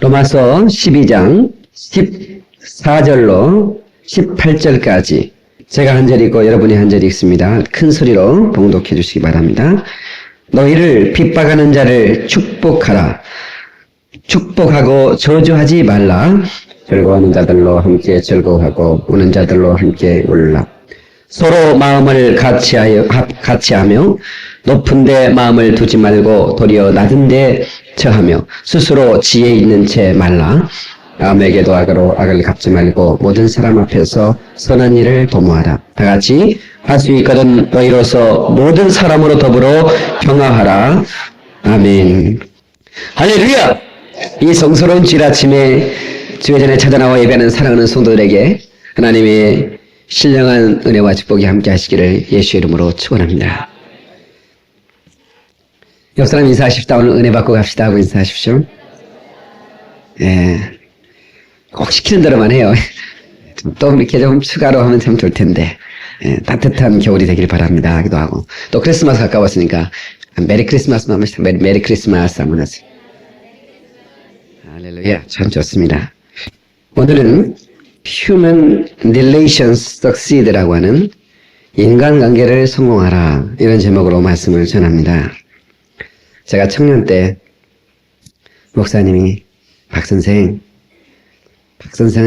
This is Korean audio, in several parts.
로마서 12장 14절로 18절까지 제가 한 절 읽고 여러분이 한 절 읽습니다. 큰 소리로 봉독해 주시기 바랍니다. 너희를 핍박하는 자를 축복하라. 축복하고 저주하지 말라. 즐거워하는 자들로 함께 즐거워하고 우는 자들로 함께 울라. 서로 마음을 같이하며 높은 데 마음을 두지 말고 도리어 낮은 데 처하며 스스로 지혜 있는 채 말라. 남에게도 악으로 악을 갚지 말고 모든 사람 앞에서 선한 일을 도모하라. 다 같이 할 수 있거든 너희로서 모든 사람으로 더불어 평화하라. 아멘. 할렐루야. 이 성스러운 주일 아침에 주의 전에 찾아나와 예배하는 사랑하는 성도들에게 하나님의 신령한 은혜와 축복이 함께 하시기를 예수의 이름으로 축원합니다. 옆 사람 인사하십시다. 오늘 은혜 받고 갑시다 하고 인사하십시오. 예. 꼭 시키는 대로만 해요. 또 이렇게 좀 추가로 하면 참 좋을 텐데. 예, 따뜻한 겨울이 되길 바랍니다 하기도 하고. 또 크리스마스 가까웠으니까 메리 크리스마스 하면 메리 크리스마스 한번 하세요. 할렐루야. 참 좋습니다. 오늘은 Human Relations Succeed라고 하는 인간관계를 성공하라 이런 제목으로 말씀을 전합니다. 제가 청년 때 목사님이 박 선생은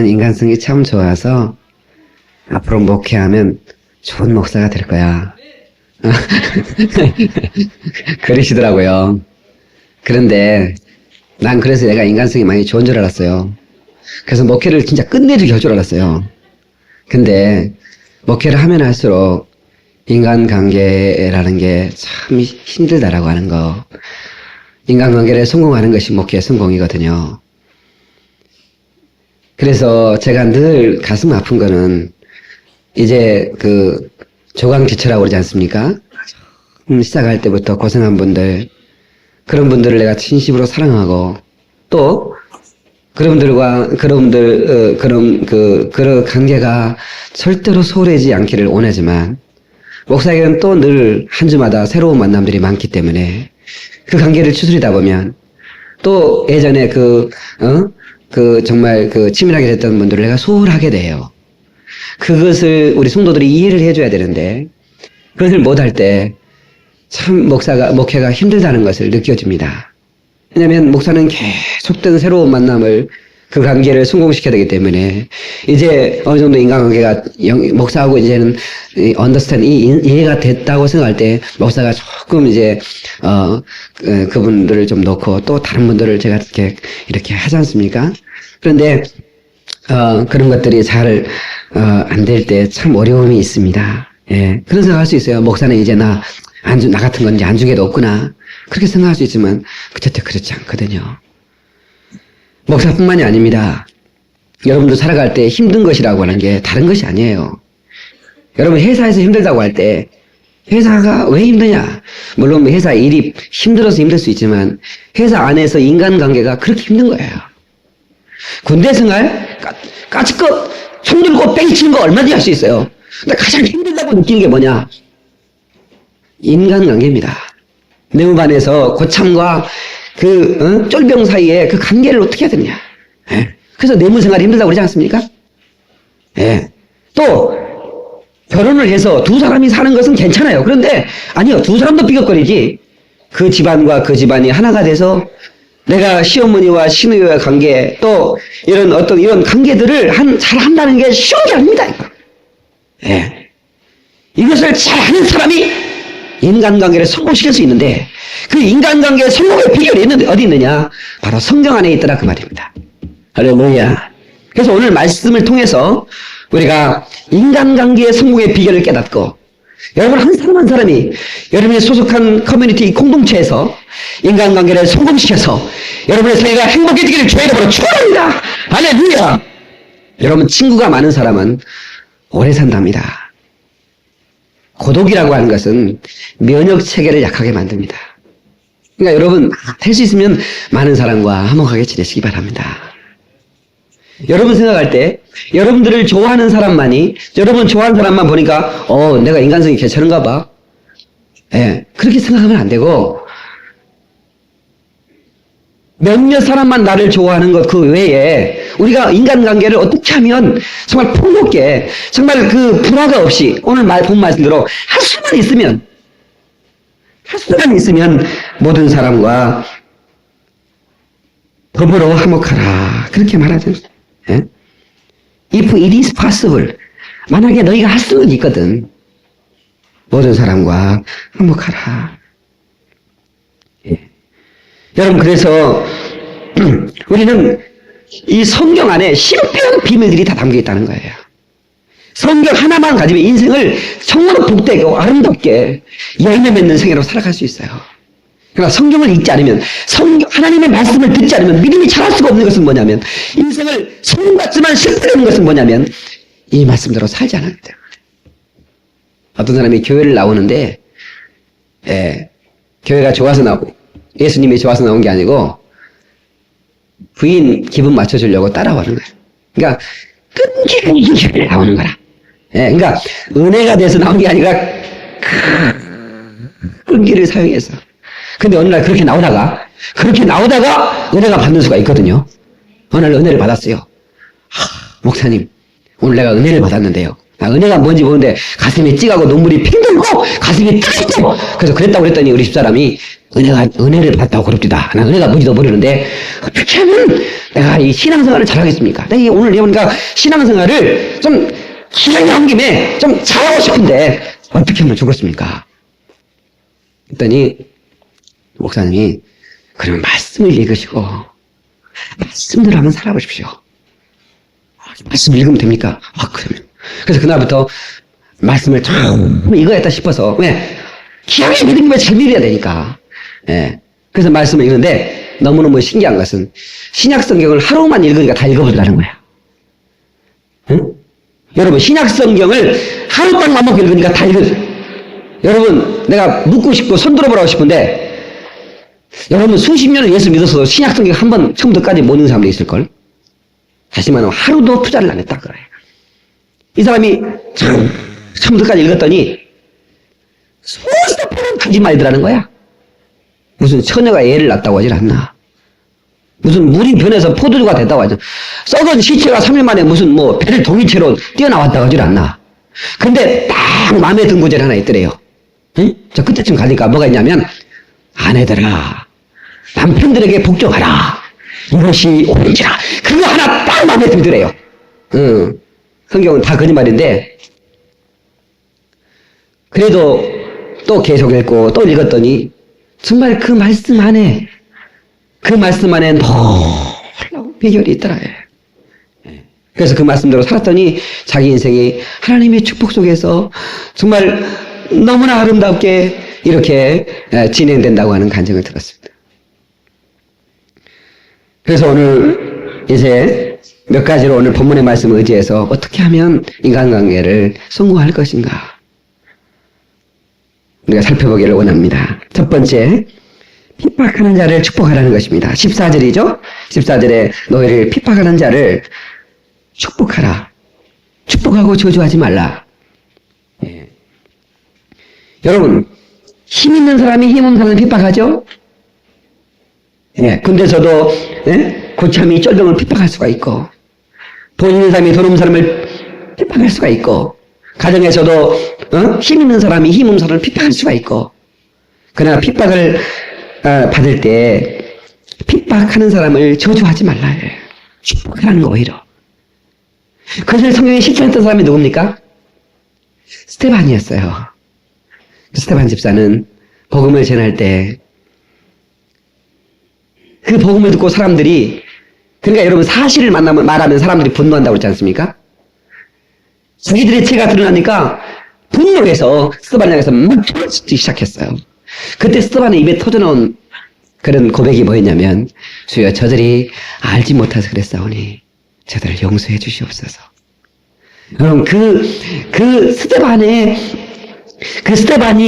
인간성이 참 좋아서 앞으로 목회하면 좋은 목사가 될 거야. 그러시더라고요. 그런데 난 그래서 내가 인간성이 많이 좋은 줄 알았어요. 그래서 목회를 진짜 끝내주게 할 줄 알았어요. 근데 목회를 하면 할수록 인간관계라는 게 참 힘들다라고 하는 거. 인간관계를 성공하는 것이 목회의 성공이거든요. 그래서 제가 늘 가슴 아픈 거는 이제 그 조강지처라고 그러지 않습니까? 시작할 때부터 고생한 분들, 그런 분들을 내가 진심으로 사랑하고 또 그런 관계가 절대로 소홀하지 않기를 원하지만 목사에게는 또 늘 한 주마다 새로운 만남들이 많기 때문에 그 관계를 추스리다 보면 또 예전에 정말 치밀하게 됐던 분들을 내가 소홀하게 돼요. 그것을 우리 성도들이 이해를 해줘야 되는데 그것을 못할 때 참 목회가 힘들다는 것을 느껴집니다. 왜냐하면 목사는 계속된 새로운 만남을 그 관계를 성공시켜야 되기 때문에 이제 어느 정도 인간관계가 목사하고 이제는 이해가 됐다고 생각할 때 목사가 조금 이제 그분들을 좀 놓고 또 다른 분들을 제가 이렇게 하지 않습니까? 그런데 그런 것들이 잘 안 될 때 참 어려움이 있습니다. 예, 그런 생각할 수 있어요. 목사는 이제 나 같은 건 이제 안중에도 없구나. 그렇게 생각할 수 있지만 절대 그렇지 않거든요. 목사뿐만이 아닙니다. 여러분도 살아갈 때 힘든 것이라고 하는 게 다른 것이 아니에요. 여러분 회사에서 힘들다고 할 때 회사가 왜 힘드냐? 물론 회사 일이 힘들어서 힘들 수 있지만 회사 안에서 인간관계가 그렇게 힘든 거예요. 군대 생활 까짓거 총 들고 뺑이 치는 거 얼마든지 할 수 있어요. 근데 가장 힘들다고 느끼는 게 뭐냐? 인간관계입니다. 내무반에서 고참과 쫄병 사이에 그 관계를 어떻게 해야 되느냐. 예. 그래서 내무생활이 힘들다고 그러지 않습니까? 예. 또 결혼을 해서 두 사람이 사는 것은 괜찮아요. 그런데 아니요. 두 사람도 삐걱거리지. 그 집안과 그 집안이 하나가 돼서 내가 시어머니와 시누이와의 관계 또 이런 관계들을 잘 한다는 게 쉬운 게 아닙니다. 예. 이것을 잘하는 사람이 인간관계를 성공시킬 수 있는데 그 인간관계의 성공의 비결이 어디 있느냐? 바로 성경 안에 있더라 그 말입니다. 할렐루야. 그래서 오늘 말씀을 통해서 우리가 인간관계의 성공의 비결을 깨닫고 여러분 한 사람 한 사람이 여러분이 소속한 커뮤니티 공동체에서 인간관계를 성공시켜서 여러분의 생애가 행복해지기를 주의 이름으로 축원합니다. 할렐루야. 여러분 친구가 많은 사람은 오래 산답니다. 고독이라고 하는 것은 면역 체계를 약하게 만듭니다. 그러니까 여러분 할 수 있으면 많은 사람과 화목하게 지내시기 바랍니다. 여러분 생각할 때 여러분들을 좋아하는 사람만이 여러분 좋아하는 사람만 보니까 내가 인간성이 괜찮은가 봐. 예, 그렇게 생각하면 안 되고 몇몇 사람만 나를 좋아하는 것 그 외에 우리가 인간관계를 어떻게 하면 정말 풍요롭게 정말 그 불화가 없이 오늘 본 말씀대로 할 수만 있으면 모든 사람과 더불어 화목하라 그렇게 말하죠. 예? If it is possible 만약에 너희가 할 수는 있거든 모든 사람과 화목하라. 예. 여러분 그래서 우리는 이 성경 안에 신비한 비밀들이 다 담겨 있다는 거예요. 성경 하나만 가지면 인생을 정말로 복되고 아름답게 열매 맺는 생애로 살아갈 수 있어요. 그러나 성경을 읽지 않으면 하나님의 말씀을 듣지 않으면 믿음이 자랄 수가 없는 것은 뭐냐면 인생을 성공 같지만 실패하는 것은 뭐냐면 이 말씀대로 살지 않았기 때문에. 어떤 사람이 교회를 나오는데 교회가 좋아서 나오고 예수님이 좋아서 나온 게 아니고 부인 기분 맞춰주려고 따라오는 거예요. 그러니까 끈기를 나오는 거라. 그러니까 은혜가 돼서 나온 게 아니라 끈기를 사용해서. 근데 어느 날 그렇게 나오다가 은혜가 받는 수가 있거든요. 어느 날 은혜를 받았어요. 목사님 오늘 내가 은혜를 받았는데요. 나 은혜가 뭔지 모르는데 가슴이 찌가고 눈물이 핑 돌고 가슴이 뜨겁고 그래서 그랬다고 그랬더니 우리 집사람이 은혜를 받았다고 그럽디다. 나 은혜가 뭔지도 모르는데 어떻게 하면 내가 이 신앙생활을 잘하겠습니까? 내가 오늘 해보니까 신앙생활을 좀 기회 나온 김에 좀 잘하고 싶은데 어떻게 하면 좋겠습니까? 그랬더니 목사님이 그러면 말씀을 읽으시고 말씀대로 한번 살아보십시오. 말씀 읽으면 됩니까? 그러면 그래서 그날부터 말씀을 참 읽어야겠다 싶어서 왜? 기왕에 믿은 게 잘 믿어야 되니까. 그래서 말씀을 읽는데 너무너무 신기한 것은 신약 성경을 하루만 읽으니까 다 읽어보더라는 거야. 응? 여러분 신약 성경을 하루 딱 맘먹고 읽으니까 다 여러분 내가 묻고 싶고 손 들어보라고 싶은데 여러분 수십 년을 예수 믿었어도 신약 성경 한 번 처음부터까지 못 읽는 사람도 있을걸? 다시 말하면 하루도 투자를 안 했다 그래. 이 사람이 처음부터까지 읽었더니 수십 번은 거짓말이더라는 거야. 무슨 처녀가 애를 낳았다고 하질 않나. 무슨 물이 변해서 포도주가 됐다고 하죠. 썩은 시체가 3일 만에 무슨 뭐 배를 동이채로 뛰어나왔다고 하질 않나. 근데 딱 마음에 든 구절이 하나 있더래요. 응? 저 그때쯤 가니까 뭐가 있냐면 아내들아 남편들에게 복종하라. 이것이 옳은지라. 그거 하나 딱 마음에 들더래요. 성경은 다 거짓말인데 그래도 또 계속 읽고 또 읽었더니 정말 그 말씀 안에 놀라운 비결이 있더라. 그래서 그 말씀대로 살았더니 자기 인생이 하나님의 축복 속에서 정말 너무나 아름답게 이렇게 진행된다고 하는 간증을 들었습니다. 그래서 오늘 이제 몇 가지로 오늘 본문의 말씀을 의지해서 어떻게 하면 인간관계를 성공할 것인가 우리가 살펴보기를 원합니다. 첫 번째, 핍박하는 자를 축복하라는 것입니다. 14절이죠? 14절에 너희를 핍박하는 자를 축복하라. 축복하고 저주하지 말라. 여러분, 힘 있는 사람이 힘 없는 사람을 핍박하죠? 군대에서도 고참이 쫄병을 핍박할 수가 있고 돈 있는 사람이 돈 없는 사람을 핍박할 수가 있고 가정에서도 힘 있는 사람이 힘 없는 사람을 핍박할 수가 있고 그러나 핍박을 받을 때 핍박하는 사람을 저주하지 말라 해. 축복하라는 거 오히려. 그것을 성경에 실천했던 사람이 누굽니까? 스테반이었어요. 스테반 집사는 복음을 전할 때 그 복음을 듣고 사람들이 그러니까 여러분 사실을 말하면 사람들이 분노한다고 그랬지 않습니까? 자기들의 죄가 드러나니까 분노해서 스테반을 향해서 막 쳐쓰기 시작했어요. 그때 스테반의 입에 터져나온 그런 고백이 뭐였냐면 주여 저들이 알지 못해서 그랬사오니 저들을 용서해 주시옵소서. 여러분 그 스테반이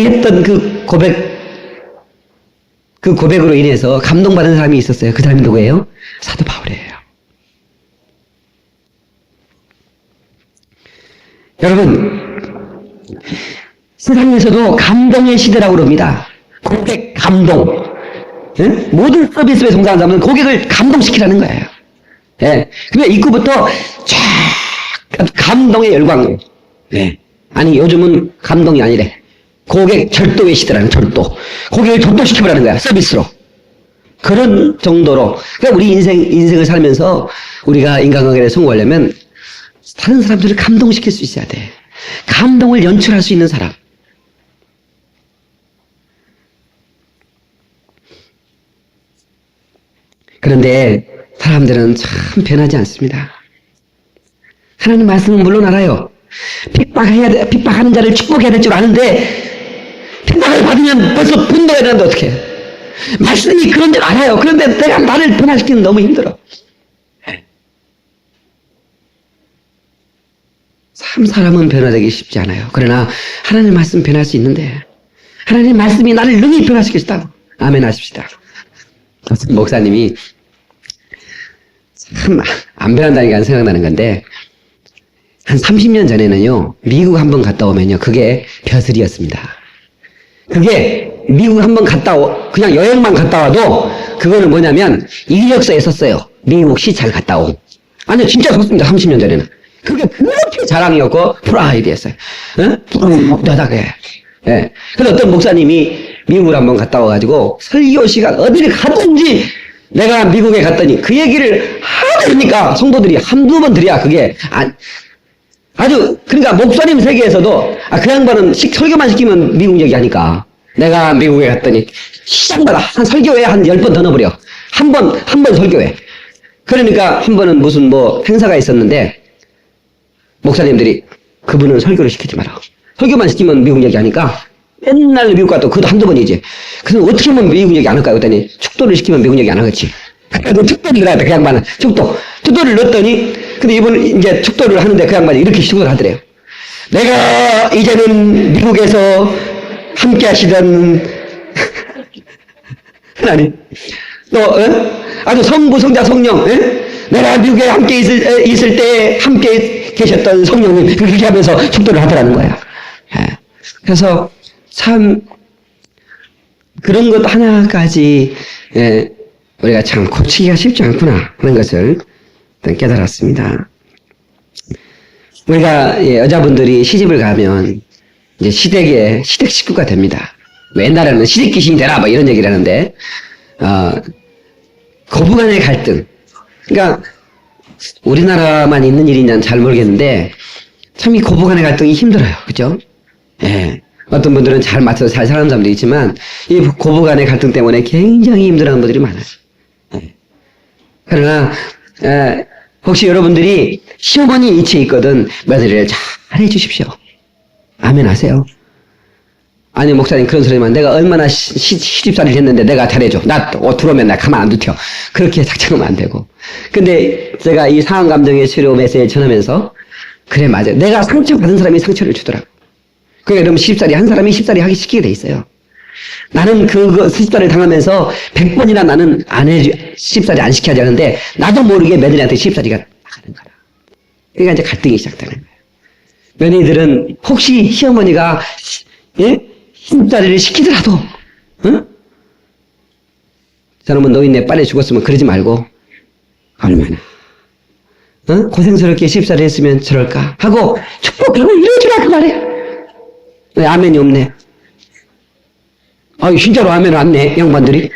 했던 그 고백으로 인해서 감동받은 사람이 있었어요. 그 사람이 누구예요? 사도 바울이에요. 여러분 세상에서도 감동의 시대라고 그럽니다. 고백, 감동. 예? 모든 서비스에 종사하는 사람은 고객을 감동시키라는 거예요. 예. 그러니까 입구부터 쫙 감동의 열광. 예. 아니, 요즘은 감동이 아니래. 고객 절도의 시대라는 절도. 고객을 절도시켜보라는 거야, 서비스로. 그런 정도로. 그러니까 우리 인생을 살면서 우리가 인간관계에 성공하려면 다른 사람들을 감동시킬 수 있어야 돼. 감동을 연출할 수 있는 사람. 그런데 사람들은 참 변하지 않습니다. 하나님 말씀은 물론 알아요. 핍박하는 자를 축복해야 될 줄 아는데, 핍박을 받으면 벌써 분노가 일어나는데 어떡해. 말씀이 그런 줄 알아요. 그런데 내가 나를 변화시키는 너무 힘들어. 참 사람은 변화되기 쉽지 않아요. 그러나 하나님 말씀 변할 수 있는데, 하나님 말씀이 나를 능히 변화시킬 수 있다고. 아멘 하십시다. 목사님이 참 안 변한다니까 생각나는 건데, 한 30년 전에는요, 미국 한번 갔다 오면요, 그게 벼슬이었습니다. 그게 미국 한번 그냥 여행만 갔다 와도 그거는 뭐냐면 이력서에 썼어요. 미국 시찰 갔다 온. 아니요, 진짜 썼습니다. 30년 전에는. 그게 그렇게 자랑이었고 프라이드였어요. 목다닥에. 예. 그래서 어떤 목사님이 미국을 한번 갔다 와가지고 설교 시간 어디를 가든지 내가 미국에 갔더니 그 얘기를 하도 하니까 성도들이 한두 번 들이야 그게 아주 그러니까 목사님 세계에서도 그 양반은 설교만 시키면 미국 얘기하니까 내가 미국에 갔더니 시장마다 한 설교회 한 10번 더 넣어버려. 한 번 설교회. 그러니까 한 번은 무슨 행사가 있었는데 목사님들이 그분은 설교를 시키지 마라. 설교만 시키면 미국 얘기하니까 맨날 미국 가도 그것도 한두 번이지. 그래서 어떻게 하면 미국 얘기 안 할까요? 그랬더니 축도를 시키면 미국 얘기 안 하겠지. 그래도 축도를 넣어야 돼, 그 양반은. 축도를 넣었더니 근데 이분은 이제 축도를 하는데 그 양반이 이렇게 축도를 하더래요. 내가 이제는 미국에서 함께 하시던 하나님 아주 성부 성자 성령 내가 미국에 함께 있을 때 함께 계셨던 성령님 그렇게 하면서 축도를 하더라는 거야. 그래서 참 그런 것 하나까지 우리가 참 고치기가 쉽지 않구나 하는 것을 깨달았습니다. 우리가 여자분들이 시집을 가면 이제 시댁 식구가 됩니다. 옛날에는 시댁 귀신이 되라 이런 얘기를 하는데 고부간의 갈등. 그러니까 우리나라만 있는 일이냐는 잘 모르겠는데 참 이 고부간의 갈등이 힘들어요. 그죠? 예. 어떤 분들은 잘 맞춰서 잘 사는 사람도 있지만 이 고부간의 갈등 때문에 굉장히 힘들어하는 분들이 많아요. 예. 그러나 혹시 여러분들이 시어머니 위치에 있거든 며느리를 잘 해주십시오. 아멘 하세요. 아니 목사님 그런 소리만 내가 얼마나 시집살이를 했는데 내가 잘해줘. 나 들어오면 나 가만 안 두텨. 그렇게 작정하면 안 되고. 근데 제가 이 상황감정의 치료 메시지를 전하면서 그래 맞아. 내가 상처받은 사람이 상처를 주더라고. 그러니까 여러분 시집살이 한 사람이 시집살이 하기 시키게 돼 있어요. 나는 그거 시집살이를 당하면서 100번이나 나는 시집살이 안 시켜야 하는데 나도 모르게 며느리한테 시집살이가 나가는 거야. 그러니까 이제 갈등이 시작되는 거예요. 며느리들은 혹시 시어머니가 시집살이를 시키더라도 저놈은 노인네 빨리 죽었으면 그러지 말고 얼마나 고생스럽게 시집살이 했으면 저럴까 하고 축복하고 이러지라 그 말이야. 왜 아멘이 없네. 진짜로 아멘 왔네 양반들이.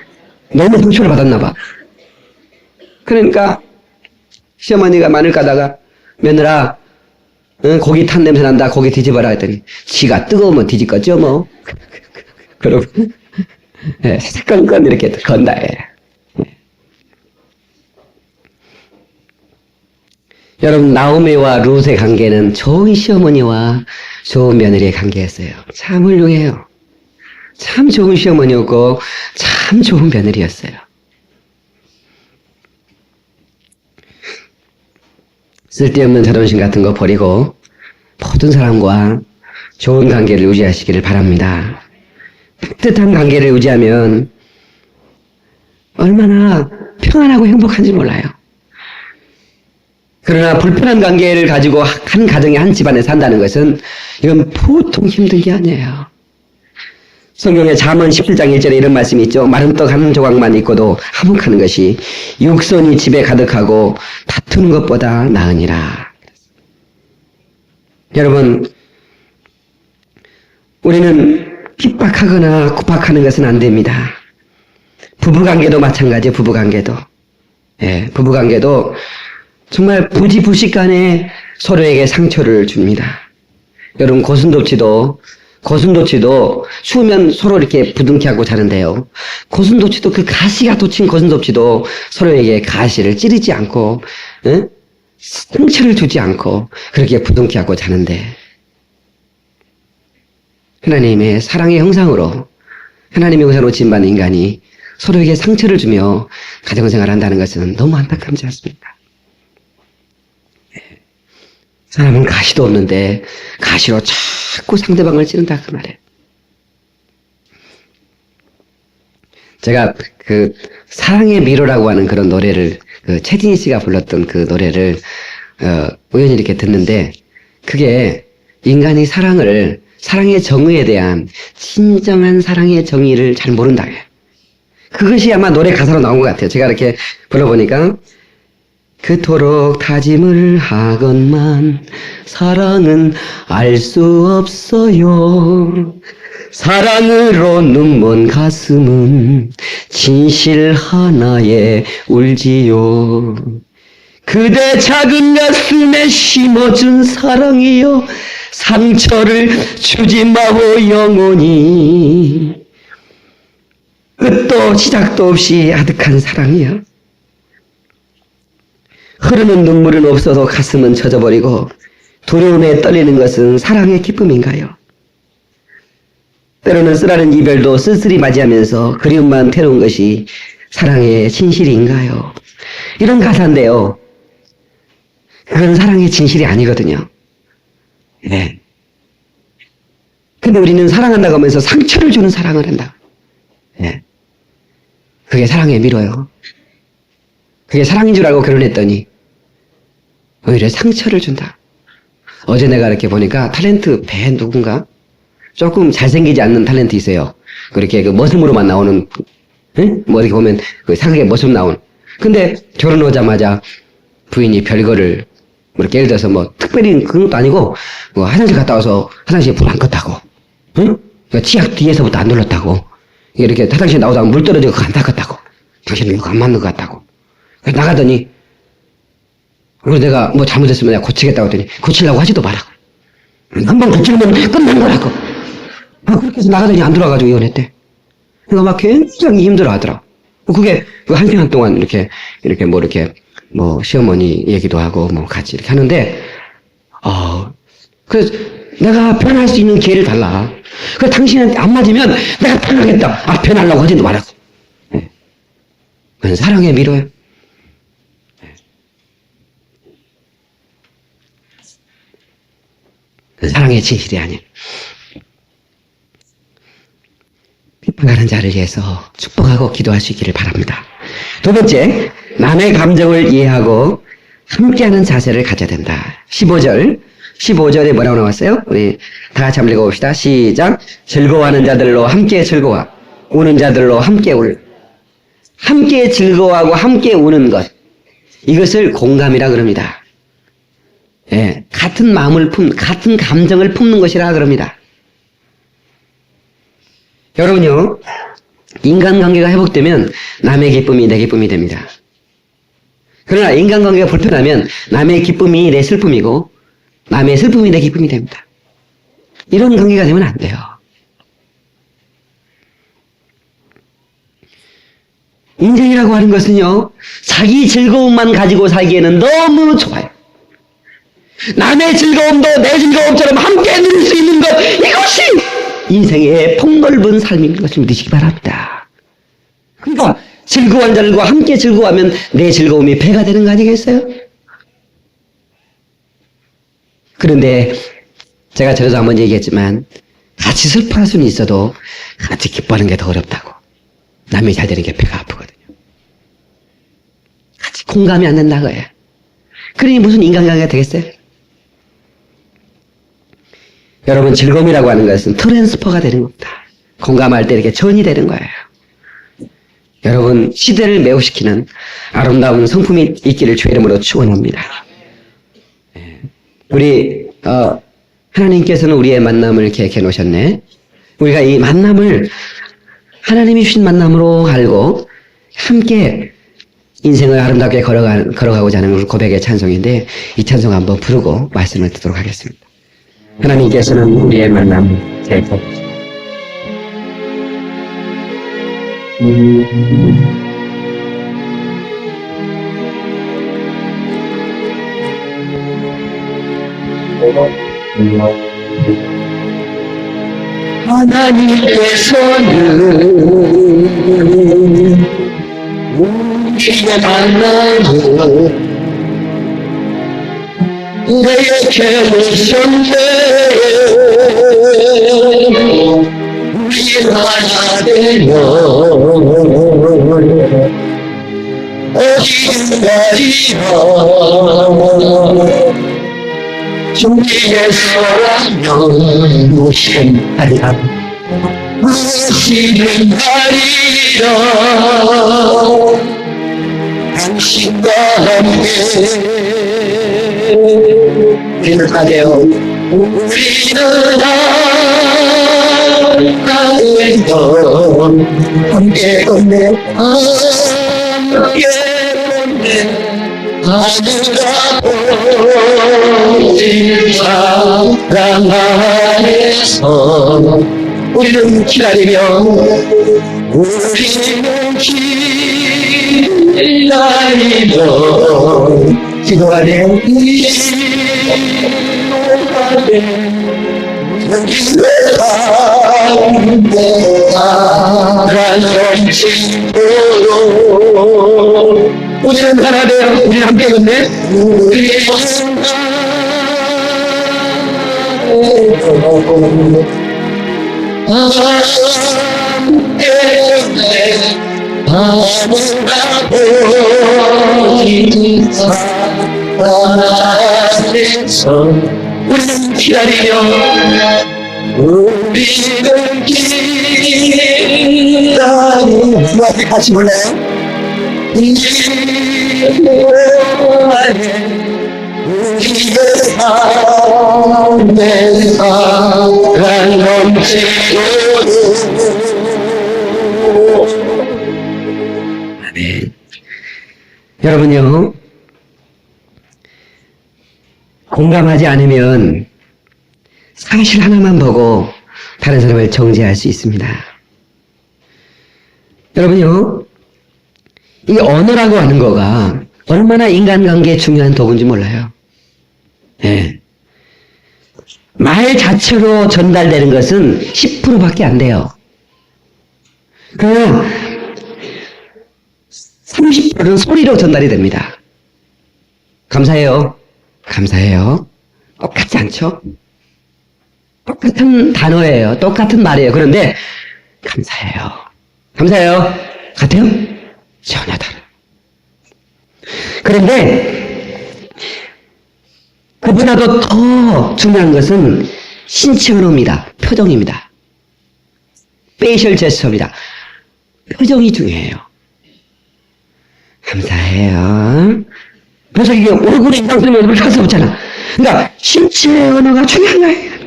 너무 상처를 받았나 봐. 그러니까 시어머니가 마늘 까다가 며느라 고기 탄 냄새 난다 고기 뒤집어라 했더니 지가 뜨거우면 뒤집겠죠 뭐. 그러고 사사건건 이렇게 건다. 여러분 나오미와 룻의 관계는 좋은 시어머니와 좋은 며느리의 관계였어요. 참 훌륭해요. 참 좋은 시어머니였고 참 좋은 며느리였어요. 쓸데없는 자존심 같은 거 버리고 모든 사람과 좋은 관계를 유지하시기를 바랍니다. 따뜻한 관계를 유지하면 얼마나 평안하고 행복한지 몰라요. 그러나 불편한 관계를 가지고 한 가정에 한 집안에 산다는 것은 이건 보통 힘든 게 아니에요. 성경에 잠언 17장 1절에 이런 말씀이 있죠. 마른 떡 한 조각만 있고도 화목하는 것이 육손이 집에 가득하고 다투는 것보다 나으니라. 여러분, 우리는 핍박하거나 구박하는 것은 안 됩니다. 부부관계도 마찬가지예요. 부부관계도. 예, 부부관계도 정말 부지부식간에 서로에게 상처를 줍니다. 여러분, 고슴도치도 추우면 서로 이렇게 부둥켜 하고 자는데요. 고슴도치도 그 가시가 돋친 고슴도치도 서로에게 가시를 찌르지 않고, 상처를 주지 않고 그렇게 부둥켜 하고 자는데, 하나님의 사랑의 형상으로 지음받은 인간이 서로에게 상처를 주며 가정생활을 한다는 것은 너무 안타깝지 않습니까? 사람은 가시도 없는데 가시로 자꾸 상대방을 찌른다 그 말이에요. 제가 그 사랑의 미로라고 하는 그런 노래를 최진희 씨가 불렀던 그 노래를 우연히 이렇게 듣는데, 그게 인간이 사랑의 정의에 대한 진정한 사랑의 정의를 잘 모른다. 그것이 아마 노래 가사로 나온 것 같아요. 제가 이렇게 불러보니까, 그토록 다짐을 하건만 사랑은 알 수 없어요. 사랑으로 눈먼 가슴은 진실 하나에 울지요. 그대 작은 가슴에 심어준 사랑이여, 상처를 주지 마오 영원히. 끝도 시작도 없이 아득한 사랑이여. 흐르는 눈물은 없어도 가슴은 젖어버리고 두려움에 떨리는 것은 사랑의 기쁨인가요? 때로는 쓰라린 이별도 쓸쓸히 맞이하면서 그리움만 태우는 것이 사랑의 진실인가요? 이런 가사인데요. 그건 사랑의 진실이 아니거든요. 네. 근데 우리는 사랑한다고 하면서 상처를 주는 사랑을 한다. 네. 그게 사랑의 미로요. 그게 사랑인 줄 알고 결혼했더니 오히려 상처를 준다. 어제 내가 이렇게 보니까 탤런트 배 누군가 조금 잘생기지 않는 탤런트 있어요. 그렇게 그 머슴으로만 나오는, 뭐 이렇게 보면 그 상하게 머슴 나오는. 근데 결혼하자마자 부인이 별거를 뭐 이렇게 예를 들어서 뭐 특별히 그런 것도 아니고 뭐 화장실 갔다 와서 화장실에 불 안 껐다고, 그러니까 치약 뒤에서부터 안 눌렀다고, 이렇게 화장실 나오다가 물 떨어지고 그거 안 닦았다고, 당신은 이거 안 맞는 것 같다고. 나가더니, 그래서 내가 뭐 잘못했으면 내가 고치겠다고 했더니 고치려고 하지도 마라. 한 번 고치면 끝난 거라고. 그렇게 해서 나가더니 안 들어와가지고 이혼했대. 그러니까 막 굉장히 힘들어 하더라. 그게 한 시간 동안 이렇게 뭐 시어머니 얘기도 하고 뭐 같이 이렇게 하는데, 그래서 내가 변할 수 있는 기회를 달라. 그래서 당신한테 안 맞으면 내가 변하겠다. 변하려고 하지도 말라고. 그건 사랑의 미로예요. 사랑의 진실이 아니에요. 핍박하는 자를 위해서 축복하고 기도할 수 있기를 바랍니다. 두 번째, 남의 감정을 이해하고 함께하는 자세를 가져야 된다. 15절에 뭐라고 나왔어요? 우리 다 같이 한번 읽어봅시다. 시작. 즐거워하는 자들로 함께 즐거워, 우는 자들로 함께 울. 함께 즐거워하고 함께 우는 것, 이것을 공감이라 그럽니다. 예, 같은 같은 감정을 품는 것이라 그럽니다. 여러분요, 인간관계가 회복되면 남의 기쁨이 내 기쁨이 됩니다. 그러나 인간관계가 불편하면 남의 기쁨이 내 슬픔이고 남의 슬픔이 내 기쁨이 됩니다. 이런 관계가 되면 안 돼요. 인생이라고 하는 것은요, 자기 즐거움만 가지고 살기에는 너무 좋아요. 남의 즐거움도 내 즐거움처럼 함께 누릴 수 있는 것, 이것이 인생의 폭넓은 삶인 것을 믿으시기 바랍니다. 그러니까 즐거운 자들과 함께 즐거워하면 내 즐거움이 배가 되는 거 아니겠어요? 그런데 제가 전에도 한번 얘기했지만, 같이 슬퍼할 수는 있어도 같이 기뻐하는 게 더 어렵다고. 남이 잘 되는 게 배가 아프거든요. 같이 공감이 안 된다고요. 그러니 무슨 인간관계가 되겠어요? 여러분, 즐거움이라고 하는 것은 트랜스퍼가 되는 겁니다. 공감할 때 이렇게 전이 되는 거예요. 여러분, 시대를 매우시키는 아름다운 성품이 있기를 주의 이름으로 축원합니다. 우리 하나님께서는 우리의 만남을 계획해 놓으셨네. 우리가 이 만남을 하나님이 주신 만남으로 알고 함께 인생을 아름답게 걸어가고자 하는 고백의 찬송인데, 이 찬송 한번 부르고 말씀을 듣도록 하겠습니다. 하나님께서는 우리의 만남을 계획해 주셨습니다. 하나님께서는 우리의 만남을 계획해 놓으셨네. 우리 하나 되면 어디든가이나 주님께서라면 무슨 하리라 무엇이든 하리라. 당신과 함께 우리는 하되어 우리는 하나되어 함께 걷네 함께 걷네 하늘아 보신 사랑 안에서 우리는 기다리며 기도하네 우리는 하나 되어 우리는 함께 걷네 우리는 기다리며 우리는 기다리며 같이 불러요. 우리의 삶의 사랑 넘치고 아멘. 여러분요, 공감하지 않으면 사실 하나만 보고 다른 사람을 정죄할 수 있습니다. 여러분요, 이 언어라고 하는 거가 얼마나 인간관계에 중요한 도구인지 몰라요. 예. 말 자체로 전달되는 것은 10%밖에 안 돼요. 그 30%는 소리로 전달이 됩니다. 감사해요. 감사해요. 똑같지 않죠? 똑같은 단어예요. 똑같은 말이에요. 그런데 감사해요. 감사해요. 같아요? 전혀 다르요. 그런데 그보다도 더 중요한 것은 신체 언어입니다. 표정입니다. 페이셜 제스처입니다. 표정이 중요해요. 감사해요. 그래서 이게 얼굴에 인상 쓰면 얼굴 할 수 없잖아. 그러니까 신체 언어가 중요한 거예요.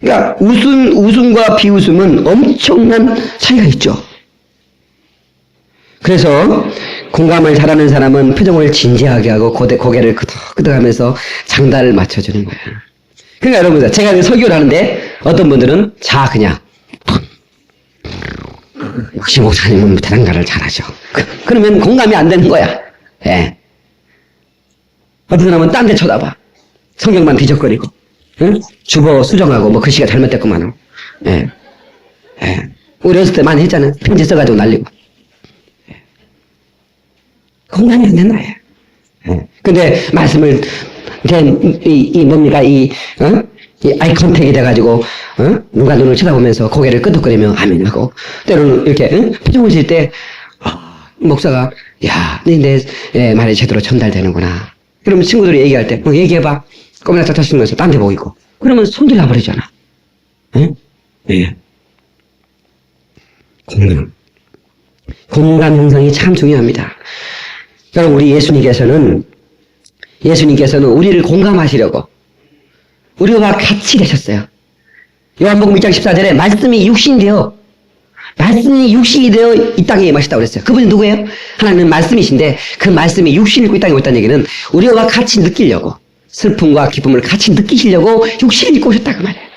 그러니까 웃음과 비웃음은 엄청난 차이가 있죠. 그래서 공감을 잘하는 사람은 표정을 진지하게 하고 고개를 끄덕끄덕하면서 장단을 맞춰주는 거예요. 그러니까 여러분, 제가 설교를 하는데 어떤 분들은 자 그냥 역시 목사님은 대단가를 잘하죠. 그러면 공감이 안 되는 거야. 예. 어떤 사람은 딴 데 쳐다봐. 성경만 뒤적거리고, 응? 주보 수정하고 뭐 글씨가 잘못됐구만. 예. 예. 우리 어렸을 때 많이 했잖아. 편지 써가지고 날리고. 예. 공감이 안 된다. 예. 예. 근데 말씀을 이제 뭡니까 이 아이 컨택이 돼가지고 누가 눈을 쳐다보면서 고개를 끄덕거리며 아멘하고 때로는 이렇게 표정을 지을 때 목사가 야, 내 말이 제대로 전달되는구나. 그러면 친구들이 얘기할 때 얘기해봐. 꼬매나 탓하시면서 딴 데 보고 있고. 그러면 손질 나버리잖아. 응? 예. 공감 형성이 참 중요합니다. 여러분, 우리 예수님께서는 우리를 공감하시려고 우리와 같이 되셨어요. 요한복음 1장 14절에 말씀이 육신이 되어 이 땅에 임하셨다고 그랬어요. 그분이 누구예요? 하나님은 말씀이신데 그 말씀이 육신을 입고 이 땅에 오셨다는 얘기는 우리와 같이 느끼려고, 슬픔과 기쁨을 같이 느끼시려고 육신을 입고 오셨다 그 말이에요.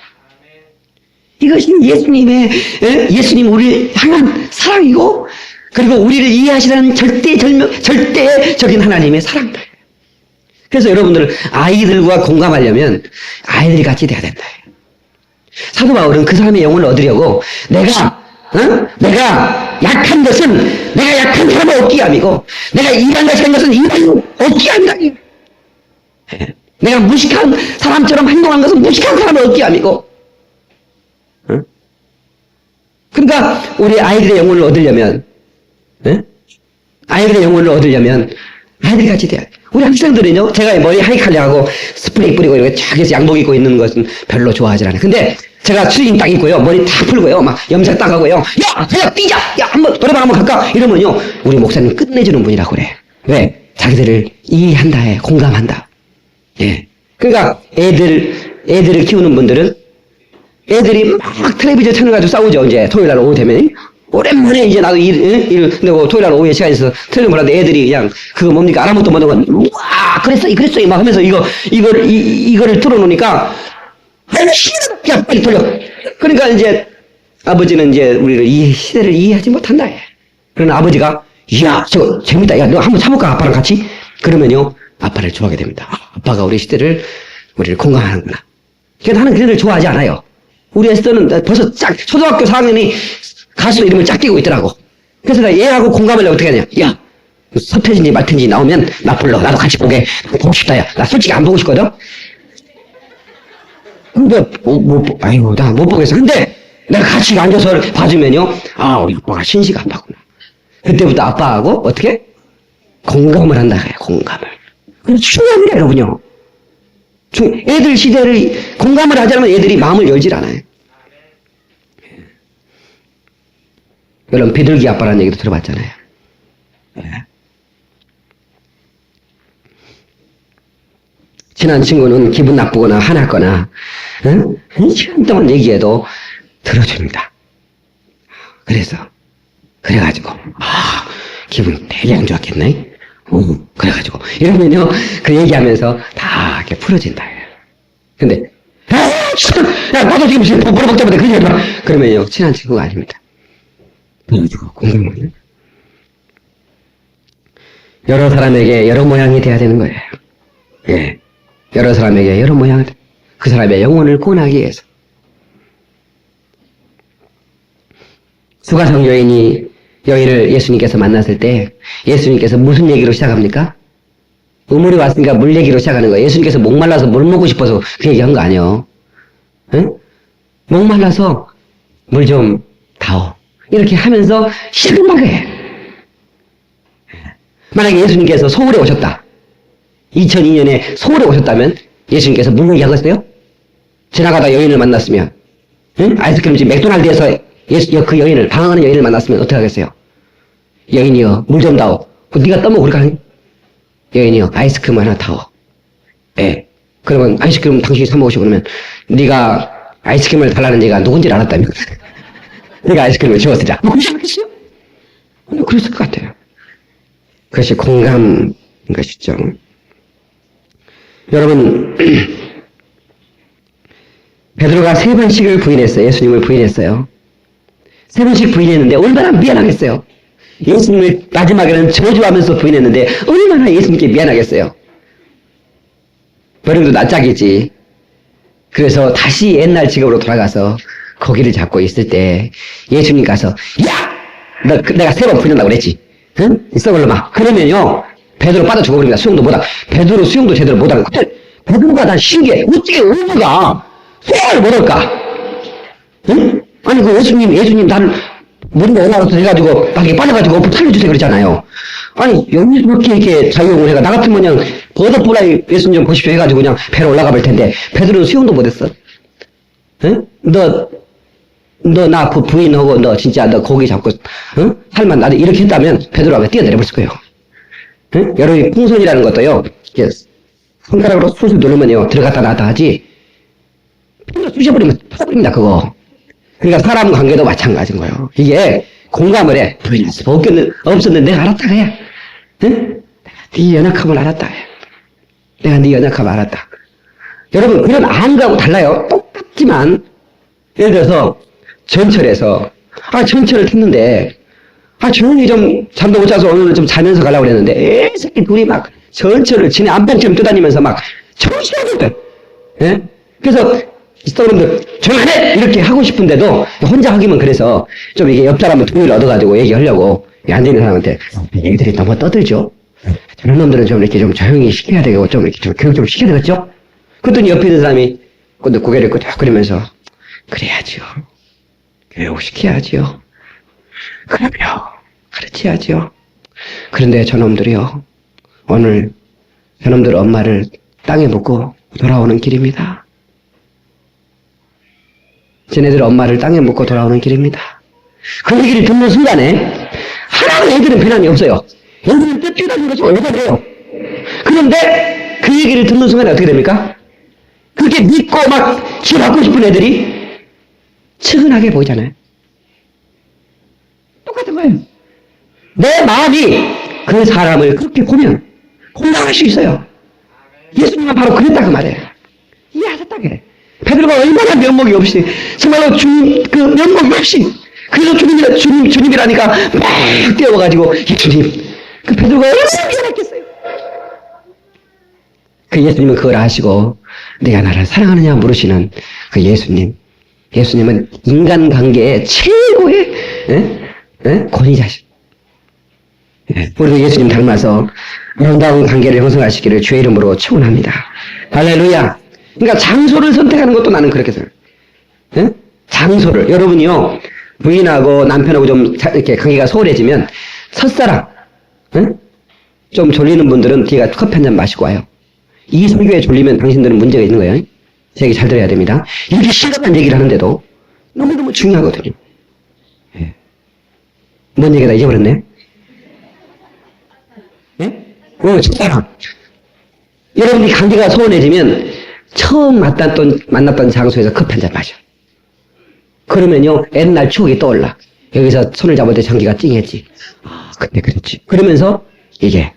이것이 예수님 우리를 향한 사랑이고, 그리고 우리를 이해하시라는 절대적인 하나님의 사랑입니다. 그래서 여러분들은 아이들과 공감하려면 아이들이 같이 돼야 된다. 사도 바울은 그 사람의 영혼을 얻으려고 내가 약한 것은 내가 약한 사람을 얻기 위함이고, 내가 이방같이 한 것은 이방을 얻기 위함이다. 내가 무식한 사람처럼 행동한 것은 무식한 사람을 얻기 위함이고. 그러니까 우리 아이들의 영혼을 얻으려면 아이들이 같이 돼야 돼. 우리 학생들은요, 제가 머리 하이칼리 하고 스프레이 뿌리고 이렇게 쫙 해서 양복 입고 있는 것은 별로 좋아하지 않아요. 근데 제가 추리닝 딱 입고요, 머리 다 풀고요, 막 염색 딱 하고요, 야, 뛰자! 야, 노래방 한번 갈까? 이러면요, 우리 목사님 끝내주는 분이라고 그래. 왜? 자기들을 이해한다 해, 공감한다. 예. 그러니까 애들을 키우는 분들은 애들이 막 텔레비전 찾아가지고 싸우죠, 이제 토요일 날 오후 되면. 오랜만에 이제 나도 일 끝내고 토요일 날 오후에 시간 있어서 텔레비전 보는데 애들이 그냥 그거 뭡니까? 아무것도 못하고, 우와, 그랬어, 막 하면서 이거를 틀어놓으니까, 야, 빨리 돌려. 그러니까 이제 아버지는 이제 우리를 시대를 이해하지 못한다. 그러나 아버지가, 이야, 저거 재밌다. 야, 너 한번 사볼까? 아빠랑 같이? 그러면요, 아빠를 좋아하게 됩니다. 아빠가 우리를 공감하는구나. 그래서 나는 걔네들 좋아하지 않아요. 우리 에스더는 벌써 초등학교 4학년이 가수 이름을 짝 띄고 있더라고. 그래서 나 얘하고 공감하려고 어떻게 하냐. 야, 서태진지 말텐지 나오면 나 불러. 나도 같이 보고 싶다. 야, 나 솔직히 안 보고 싶거든? 근데, 나 못 보겠어. 근데 내가 같이 앉아서 봐주면요. 아, 우리 아빠가 신식 아빠구나. 그때부터 아빠하고 어떻게? 공감을 한다. 공감을. 그게 중요합니다, 여러분요. 애들 시대를 공감을 하지 않으면 애들이 마음을 열질 않아요. 여러분, 비둘기 아빠라는 얘기도 들어봤잖아요. 친한 친구는 기분 나쁘거나 화났거나 한 시간 동안 얘기해도 들어줍니다. 그래가지고 기분이 되게 안 좋았겠네. 그래가지고 이러면요, 그 얘기하면서 다 이렇게 풀어진다. 근데 야, 나도 지금 물어볼 때마다 그런 얘기 하지 마. 그러면요, 친한 친구가 아닙니다. 그래가지고 공감을. 여러 사람에게 여러 모양이 돼야 되는 거예요. 예. 여러 사람에게 여러 모양을, 그 사람의 영혼을 구원하기 위해서. 수가성 여인을 예수님께서 만났을 때 예수님께서 무슨 얘기로 시작합니까? 우물이 왔으니까 물 얘기로 시작하는 거예요. 예수님께서 목말라서 물 먹고 싶어서 그 얘기한 거 아니에요. 응? 목말라서 물 좀 다오. 이렇게 하면서 시작한 거예요. 만약에 예수님께서 서울에 오셨다. 2002년에 서울에 오셨다면 예수님께서 물 얘기하겠어요? 지나가다 여인을 만났으면, 응? 아이스크림집 맥도날드에서 그 여인을, 방황하는 여인을 만났으면 어떻게 하겠어요? 여인이여, 물 좀 다오. 네가 떠먹어, 그럴까 하니? 여인이여, 아이스크림 하나 다오. 예. 그러면 아이스크림 당신이 사먹으시고 그러면 네가 아이스크림을 달라는 얘가 누군지 알았다며. 네가 아이스크림을 주었으랴. 뭐 그러지 않겠어요? 그랬을 것 같아요. 그것이 공감인 것이죠. 여러분, 베드로가 3번씩을 부인했어요. 예수님을 부인했어요. 3번씩 부인했는데 얼마나 미안하겠어요. 예수님을 마지막에는 저주하면서 부인했는데 얼마나 예수님께 미안하겠어요. 버림도 낯짝이지. 그래서 다시 옛날 직업으로 돌아가서 거기를 잡고 있을 때 예수님 가서, 야! 내가 3번 부인한다고 그랬지. 응? 썩을놈아. 그러면요, 베드로 빠져 죽어버립니다. 수영도 못하고. 베드로 수영도 제대로 못하고. 그때 베드로가 난 신기해. 어떻게 의무가 수영을 못할까? 응? 아니, 예수님 나를 머리가 올라가서 해가지고 밖에 빠져가지고 살려주세요 그랬잖아요. 아니, 여기서 이렇게 자유용을 해가 나 같으면 그냥 버터플라이 예수님 좀 보십시오 해가지고 그냥 배로 올라가 볼 텐데 베드로는 수영도 못했어. 응? 너 너 나 부인하고 너 진짜 너 고기 잡고 할만 나도 이렇게 했다면 베드로가 뛰어내려 버릴 거예요. 응? 여러분이 풍선이라는 것도요. 손가락으로 술술 누르면요 들어갔다 나왔다 하지. 쑤셔버리면 터져버립니다 그거. 그러니까 사람 관계도 마찬가지인 거예요. 이게 공감을 해. 부인할 수밖에 없었는데 내가 알았다 해. 응? 네 연약함을 알았다 해. 내가 네 연약함을 알았다. 여러분 그런 안하고 달라요. 똑같지만 예를 들어서 전철에서 전철을 탔는데 조용히 좀 잠도 못 자서 오늘은 좀 자면서 가려고 그랬는데 새끼 둘이 막 전철을 지네 안방처럼 떠다니면서 막 정신없게 예? 그래서 사람들 조용하네 이렇게 하고 싶은데도 혼자 하기만 그래서 좀 이게 옆 사람은 동의를 얻어가지고 얘기하려고 앉아있는 사람한테 얘기들이 너무 떠들죠. 저런 놈들은 좀 이렇게 좀 조용히 시켜야 되고 좀 이렇게 좀 교육 좀 시켜야 되겠죠. 그랬더니 옆에 있는 사람이 고개를 끄덕거리면서 그래야죠. 교육시켜야지요. 그럼요. 가르쳐야지요. 그런데 저놈들이요. 오늘 저놈들 엄마를 땅에 묻고 돌아오는 길입니다. 쟤네들 엄마를 땅에 묻고 돌아오는 길입니다. 그 얘기를 듣는 순간에 하나도 애들은 변함이 없어요. 애들은 떼끼다 죽어서 애들이에요. 그런데 그 얘기를 듣는 순간에 어떻게 됩니까? 그렇게 믿고 막 지받고 싶은 애들이 측은하게 보이잖아요. 똑같은 거예요. 내 마음이 그 사람을 그렇게 보면 공감할 수 있어요. 예수님은 바로 그랬다 그 말이에요. 이해하셨다 그래. 베드로가 얼마나 면목이 없이 정말로 주님 그 면목이 없이 그래서 주님이라니까 막 뛰어와가지고 예수님 그 베드로가 얼마나 미안했겠어요. 그 예수님은 그걸 아시고 내가 나를 사랑하느냐 물으시는 그 예수님은 인간관계의 최고의 권위자시. 우리도 예수님 닮아서 아름다운 관계를 형성하시기를 주의 이름으로 축원합니다. 할렐루야. 그러니까 장소를 선택하는 것도 나는 그렇게 생각해요. 장소를. 여러분이요 부인하고 남편하고 좀 이렇게 관계가 소홀해지면 첫사랑 좀 졸리는 분들은 뒤가 커피 한 잔 마시고 와요. 이 설교에 졸리면 당신들은 문제가 있는 거예요. 제 얘기 잘 들어야 됩니다. 이렇게 심각한 얘기를 하는데도 너무너무 중요하거든요. 뭔 얘기다 잊어버렸네? 첫사랑. 여러분이 관계가 소원해지면 처음 만났던 장소에서 커피 한 잔 마셔. 그러면요, 옛날 추억이 떠올라. 여기서 손을 잡을 때 장기가 찡했지. 근데 그랬지. 그러면서 이게,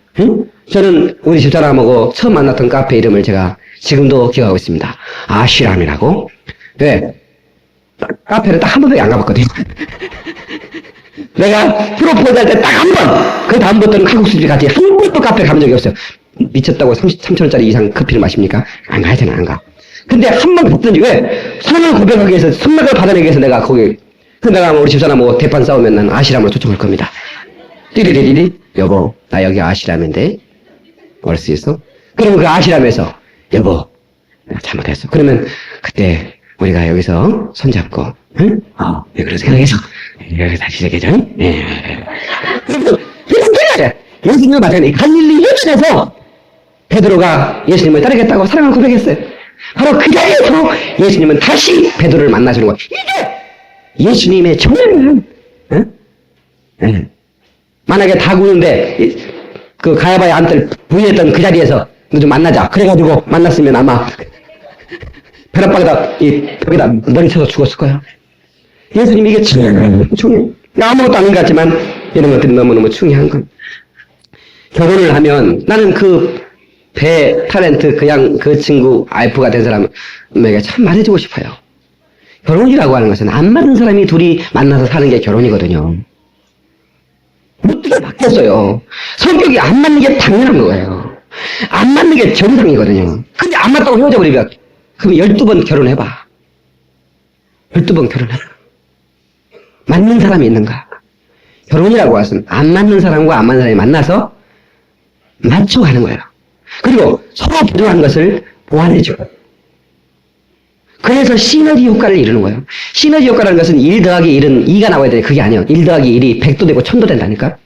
저는 우리 집사람하고 처음 만났던 카페 이름을 제가 지금도 기억하고 있습니다. 아쉬람이라고. 네. 카페를 딱 한 번밖에 안 가봤거든요. 내가 프로포즈 할 때 딱 한 번! 그 다음부터는 한국 수집이 같이 한 번도 카페 가본 적이 없어요. 미쳤다고 33,000원짜리 이상 커피를 마십니까? 안 가야잖아, 안 가. 근데 한 번 갔더니 왜? 사랑을 고백하기 위해서, 선맥을 받아내기 위해서 내가 거기, 내가 우리 집사람하고 대판 싸우면 난 아시람으로 초청할 겁니다. 띠리리리리, 여보, 나 여기 아시람인데, 올 수 있어? 그러면 그 아시람에서, 여보, 내가 잘못했어. 그러면 그때 우리가 여기서 손잡고, 응? 네, 그런 생각해서, 여기 다시 시작해줘. 그러면, 예수님을 마찬가지, 갈릴리 요전에서 베드로가 예수님을 따르겠다고 사랑을 고백했어요. 바로 그 자리에서 예수님은 다시 베드로를 만나주는 거예요. 이게 예수님의 정령이에요. 만약에 다 구는데 그 가야바의 안뜰 부인했던 그 자리에서 너 좀 만나자. 그래가지고 만났으면 아마 벼락박에다 벽에다 머리 쳐서 죽었을 거예요. 예수님이 이게 중요한 아무것도 아닌 것 같지만 이런 것들이 너무너무 중요한 건. 결혼을 하면 나는 그 배 타렌트 그냥 그 친구 알프가 된 사람에게 참 말해주고 싶어요. 결혼이라고 하는 것은 안 맞는 사람이 둘이 만나서 사는 게 결혼이거든요. 어떻게 바뀌었어요? 성격이 안 맞는 게 당연한 거예요. 안 맞는 게 정상이거든요. 근데 안 맞다고 헤어져 버리면 그럼 12번 결혼해봐. 12번 결혼해봐. 맞는 사람이 있는가? 결혼이라고 해서는 안 맞는 사람과 안 맞는 사람이 만나서 맞춰가는 거예요. 그리고 서로 필요한 것을 보완해줘요. 그래서 시너지 효과를 이루는 거예요. 시너지 효과라는 것은 1 더하기 1은 2가 나와야 돼. 그게 아니에요. 1 더하기 1이 100도 되고 1000도 된다니까.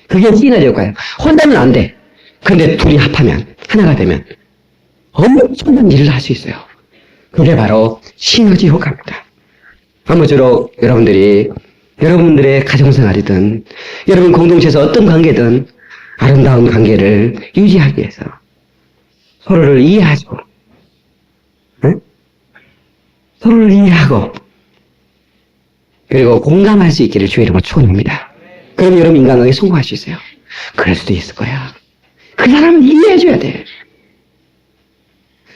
그게 시너지 효과예요. 혼자는 안 돼. 그런데 둘이 합하면, 하나가 되면 엄청난 일을 할 수 있어요. 그게 바로 시너지 효과입니다. 아무쪼록 여러분들의 가정생활이든 여러분 공동체에서 어떤 관계든 아름다운 관계를 유지하기 위해서 서로를 이해하고 서로를 이해하고 그리고 공감할 수 있기를 주의 이름으로 축원합니다. 그럼 여러분 인간관계에 성공할 수 있어요. 그럴 수도 있을 거야. 그 사람을 이해해줘야 돼.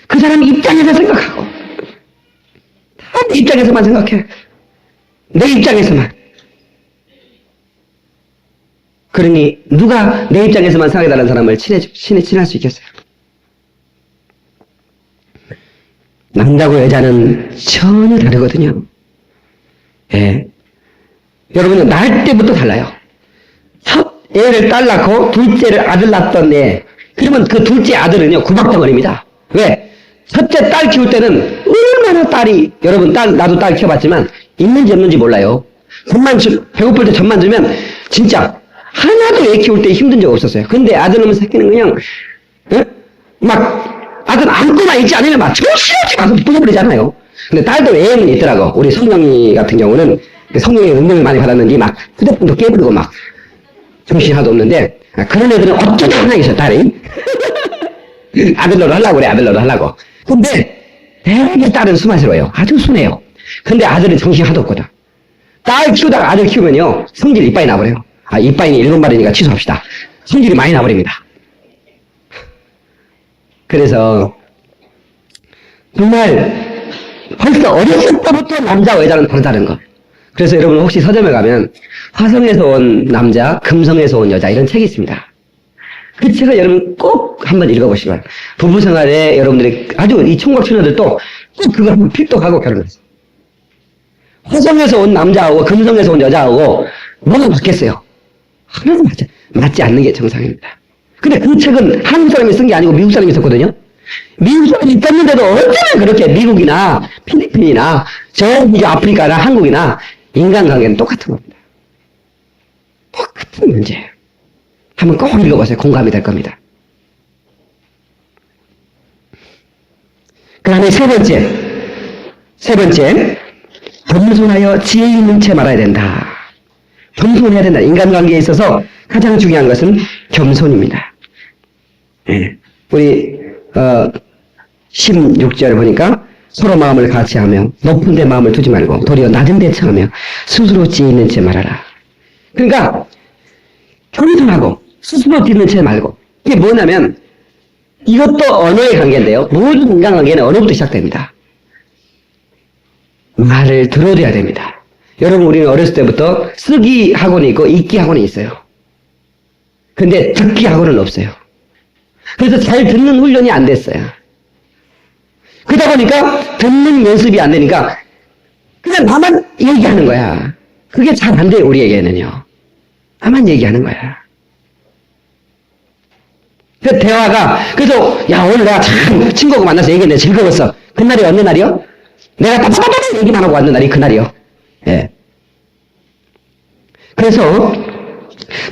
그 사람 입장에서 생각하고 다 내 입장에서만 생각해. 내 입장에서만. 그러니 누가 내 입장에서만 생각해달라는 사람을 친할 수 있겠어요? 남자고 여자는 전혀 다르거든요. 예. 여러분은 낳을 때부터 달라요. 첫 애를 딸 낳고 둘째를 아들 낳았던 애. 그러면 그 둘째 아들은요, 구박덩어리입니다. 왜? 첫째 딸 키울 때는 얼마나 딸이, 여러분 나도 딸 키워봤지만, 있는지 없는지 몰라요. 배고플 때 젖만 주면, 진짜, 하나도 애 키울 때 힘든 적 없었어요. 근데 아들 놈의 새끼는 그냥, 아들 안고만 있지 않으면 막 정신없이 가서 부숴버리잖아요. 근데 딸도 애는 있더라고. 우리 성령이 같은 경우는 성령의 능력을 많이 받았는지 막 휴대폰도 깨버리고 막 정신이 하나도 없는데 그런 애들은 어쩌다 하나 있어, 딸이. 아들로도 하려고 그래, 아들로도 하려고. 근데 되게 딸은 수만스러워요. 아주 순해요. 근데 아들은 정신이 하나도 없거든. 딸 키우다가 아들 키우면요, 성질 이빠이 나버려요. 이빠이는 7마리니까 취소합시다. 성질이 많이 나버립니다. 그래서 정말 벌써 어렸을 때부터 남자와 여자는 다르다는 거. 그래서 여러분 혹시 서점에 가면 화성에서 온 남자, 금성에서 온 여자 이런 책이 있습니다. 그 책을 여러분 꼭 한번 읽어보시면 부부생활에 여러분들이 아주 이 총각 처녀들도 꼭 그걸 한번 필독하고 결혼했어요. 화성에서 온 남자하고 금성에서 온 여자하고 뭐가 맞겠어요? 하나도 맞지 않는 게 정상입니다. 근데 그 책은 한국 사람이 쓴 게 아니고 미국 사람이 썼거든요. 미국 사람이 썼는데도 어쩌면 그렇게 미국이나 필리핀이나 저기 아프리카나 한국이나 인간관계는 똑같은 겁니다. 똑같은 문제예요. 한번 꼭 읽어보세요. 공감이 될 겁니다. 그 다음에 세 번째, 겸손하여 지혜 있는 채 말아야 된다. 겸손해야 된다. 인간관계에 있어서 가장 중요한 것은 겸손입니다. 예. 우리 16절 보니까 서로 마음을 같이하며 높은 데 마음을 두지 말고 도리어 낮은 데 청하며 스스로 지혜 있는 채 말하라. 그러니까 겸손하고 스스로 지혜 있는 채 말고 이게 뭐냐면 이것도 언어의 관계인데요. 모든 인간관계는 언어부터 시작됩니다. 말을 들어줘야 됩니다. 여러분 우리는 어렸을 때부터 쓰기 학원이 있고 읽기 학원이 있어요. 근데 듣기 학원은 없어요. 그래서 잘 듣는 훈련이 안 됐어요. 그러다 보니까 듣는 연습이 안 되니까 그냥 나만 얘기하는 거야. 그게 잘 안 돼요, 우리에게는요. 나만 얘기하는 거야. 그 대화가, 그래서, 야, 오늘 내가 참 친구하고 만나서 얘기했는데 즐거웠어. 그날이 어느 날이요? 내가 따따따따 얘기만 하고 왔는 날이 그날이요. 예. 그래서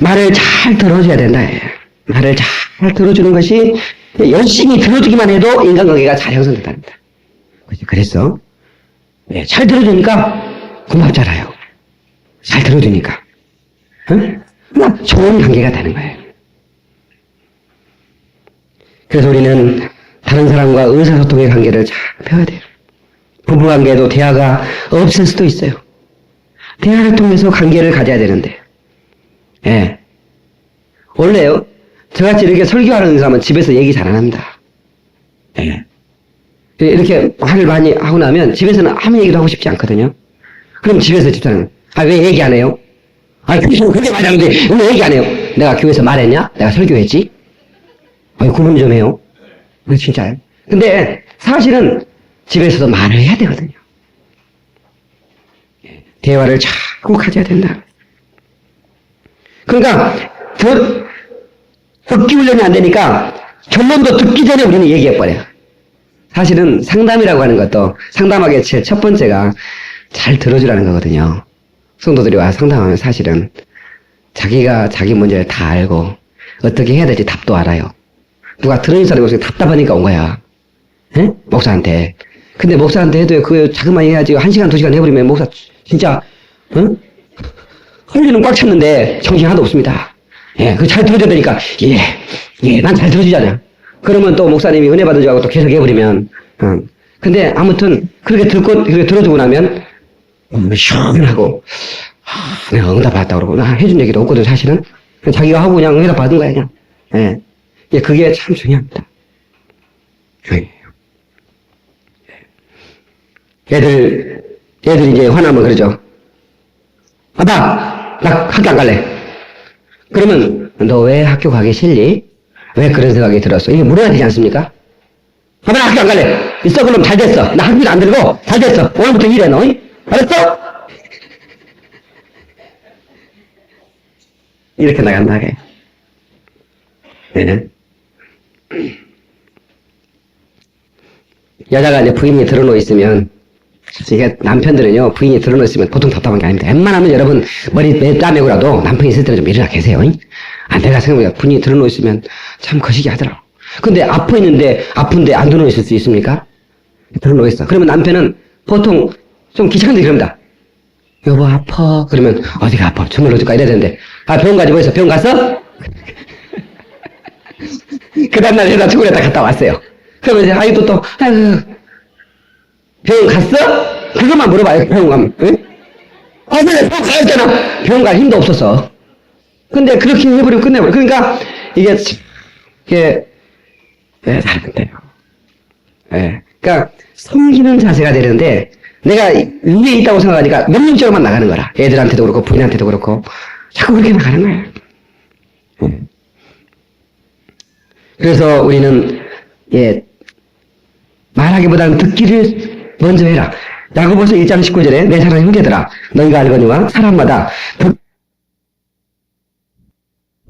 말을 잘 들어줘야 된다. 예. 말을 잘 들어주는 것이 열심히 들어주기만 해도 인간관계가 잘 형성된답니다. 그래서 예, 잘 들어주니까 고맙잖아요. 잘 들어주니까 응? 좋은 관계가 되는 거예요. 그래서 우리는 다른 사람과 의사소통의 관계를 잘 배워야 돼요. 부부관계도 대화가 없을 수도 있어요. 대화를 통해서 관계를 가져야 되는데 예. 원래요, 저같이 이렇게 설교하는 사람은 집에서 얘기 잘 안 합니다. 예. 이렇게 말을 많이 하고 나면 집에서는 아무 얘기도 하고 싶지 않거든요. 그럼 집에서 집사람은, 왜 얘기 안 해요? 교회에서 그렇게 말하는데 왜 얘기 안 해요? 내가 교회에서 말했냐? 내가 설교했지? 구분 좀 해요. 진짜요. 근데 사실은 집에서도 말을 해야 되거든요. 대화를 자꾸 가져야 된다. 그러니까 듣기 훈련이 안 되니까 결론도 듣기 전에 우리는 얘기해버려요. 사실은 상담이라고 하는 것도 상담하기의 첫 번째가 잘 들어주라는 거거든요. 성도들이 와 상담하면 사실은 자기가 자기 문제를 다 알고 어떻게 해야 될지 답도 알아요. 누가 들어준 사람이 없으니까 답답하니까 온 거야. 에? 목사한테. 근데 목사한테 해도 그 자그마니 해야지 1시간, 2시간 해버리면 목사 진짜, 응? 헐리는 꽉 찼는데 정신 하나도 없습니다. 예, 그 잘 들어줘야 되니까, 난 잘 들어주잖아. 그러면 또 목사님이 은혜 받은 줄 알고 또 계속 해버리면, 근데 아무튼 그렇게 그렇게 들어주고 나면, 시원하고, 내가 응답 받았다 그러고, 나 해준 얘기도 없거든, 사실은. 자기가 하고 그냥 응답 받은 거야, 그냥. 예, 그게 참 중요합니다. 애들 이제 화나면 그러죠. 아빠, 나 학교 안 갈래. 그러면, 너 왜 학교 가기 싫니? 왜 그런 생각이 들었어? 이게 물어야 되지 않습니까? 아빠, 나 학교 안 갈래. 있어, 그럼 잘 됐어. 나 학교도 안 들고, 잘 됐어. 오늘부터 일해, 너. 알았어? 이렇게 나간다, 하게. 네. 여자가 이제 부인이 들어놓여 있으면, 이게 남편들은요, 부인이 들어놓여 있으면 보통 답답한 게 아닙니다. 웬만하면 여러분, 머리 따매고라도 남편이 있을 때는 좀 일어나 계세요. 내가 생각해보니까 부인이 들어놓여 있으면 참 거시기 하더라고. 근데 아픈데 안 들어놓여 있을 수 있습니까? 들어놓여 있어. 그러면 남편은 보통 좀 귀찮은데 그럽니다. 여보, 아파. 그러면, 어디가 아파? 전화를 어딜까? 이래야 되는데, 병원 가지 뭐 했어? 병원 갔어? 그 다음날 회사 출근했다 갔다 왔어요. 그러면 이제, 아유, 병원 갔어? 그것만 물어봐요, 병원 가면. 응? 그래, 병원 가야잖아. 병원 갈 힘도 없었어. 근데 그렇게 해버리고 끝내버려. 그러니까, 이게 잘안 돼요. 그러니까, 섬기는 자세가 되는데, 내가 위에 있다고 생각하니까 명령적으로만 나가는 거라. 애들한테도 그렇고, 부인한테도 그렇고, 자꾸 그렇게 나가는 거예요. 그래서 우리는, 말하기보다는 듣기를 먼저 해라. 야고보서 1장 19절에 내 사랑하는 형제들아, 너희가 알거니와 사람마다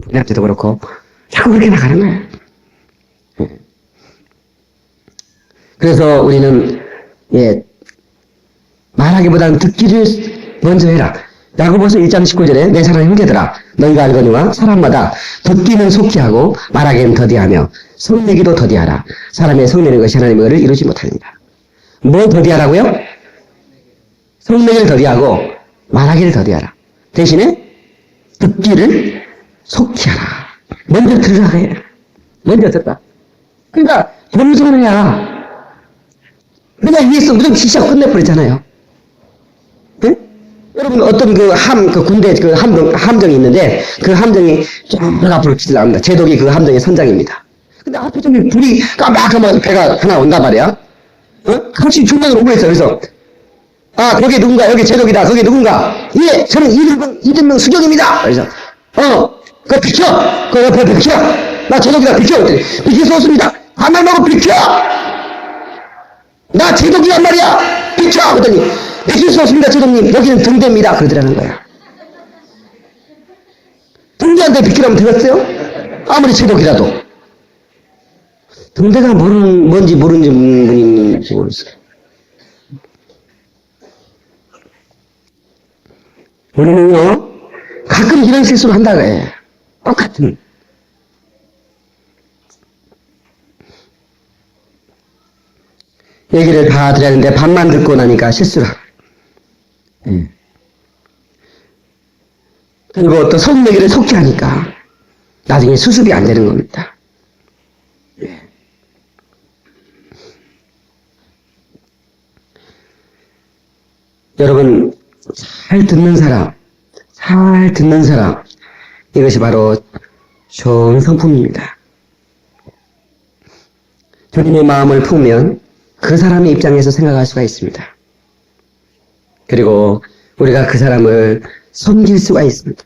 부인한테도 그렇고, 자꾸 그렇게 나가는 거예요. 그래서 우리는, 말하기보다는 듣기를 먼저 해라. 야고보서 1장 19절에 내 사랑하는 형제들아, 너희가 알거니와 사람마다 듣기는 속히 하고 말하기는 더디하며 성내기도 더디하라. 사람의 성내는 것이 하나님의 의를 이루지 못합니다. 뭘 더디하라고요? 성내기를 더디하고 말하기를 더디하라. 대신에 듣기를 속히 하라. 먼저 들으라 해. 먼저 듣다. 그러니까 본성을 해야. 그냥 위에서 무조건 지시하고 끝내버리잖아요. 응? 여러분, 어떤 그 군대 함정이 있는데, 그 함정이 쭉 앞으로 치달나갑니다. 제독이 그 함정의 선장입니다. 근데 앞에 저기 불이 깜빡하면 배가 하나 온단 말이야. 같이 중간으로 오고 있어. 그래서, 거기 누군가, 여기 제독이다. 거기 누군가. 예, 저는 이등병 수경입니다. 그래서, 그거 비켜! 그 옆에 비켜! 나 제독이다. 비켜! 비킬 수 없습니다. 가만 놓고 비켜! 나 제독이란 말이야! 비켜! 그랬더니, 비킬 수 없습니다, 제독님. 여기는 등대입니다. 그러더라는 거야. 등대한테 비키라면 되겠어요? 아무리 제독이라도. 등대가 뭔지 모르는 분인지 모르겠어요. 우리는요, 가끔 이런 실수를 한다 그래. 똑같은. 얘기를 다 드렸는데 반만 듣고 나니까 실수를 하고. 그리고 또 성 얘기를 속히 하니까 나중에 수습이 안 되는 겁니다. 여러분, 잘 듣는 사람, 이것이 바로 좋은 성품입니다. 주님의 마음을 품으면 그 사람의 입장에서 생각할 수가 있습니다. 그리고 우리가 그 사람을 섬길 수가 있습니다.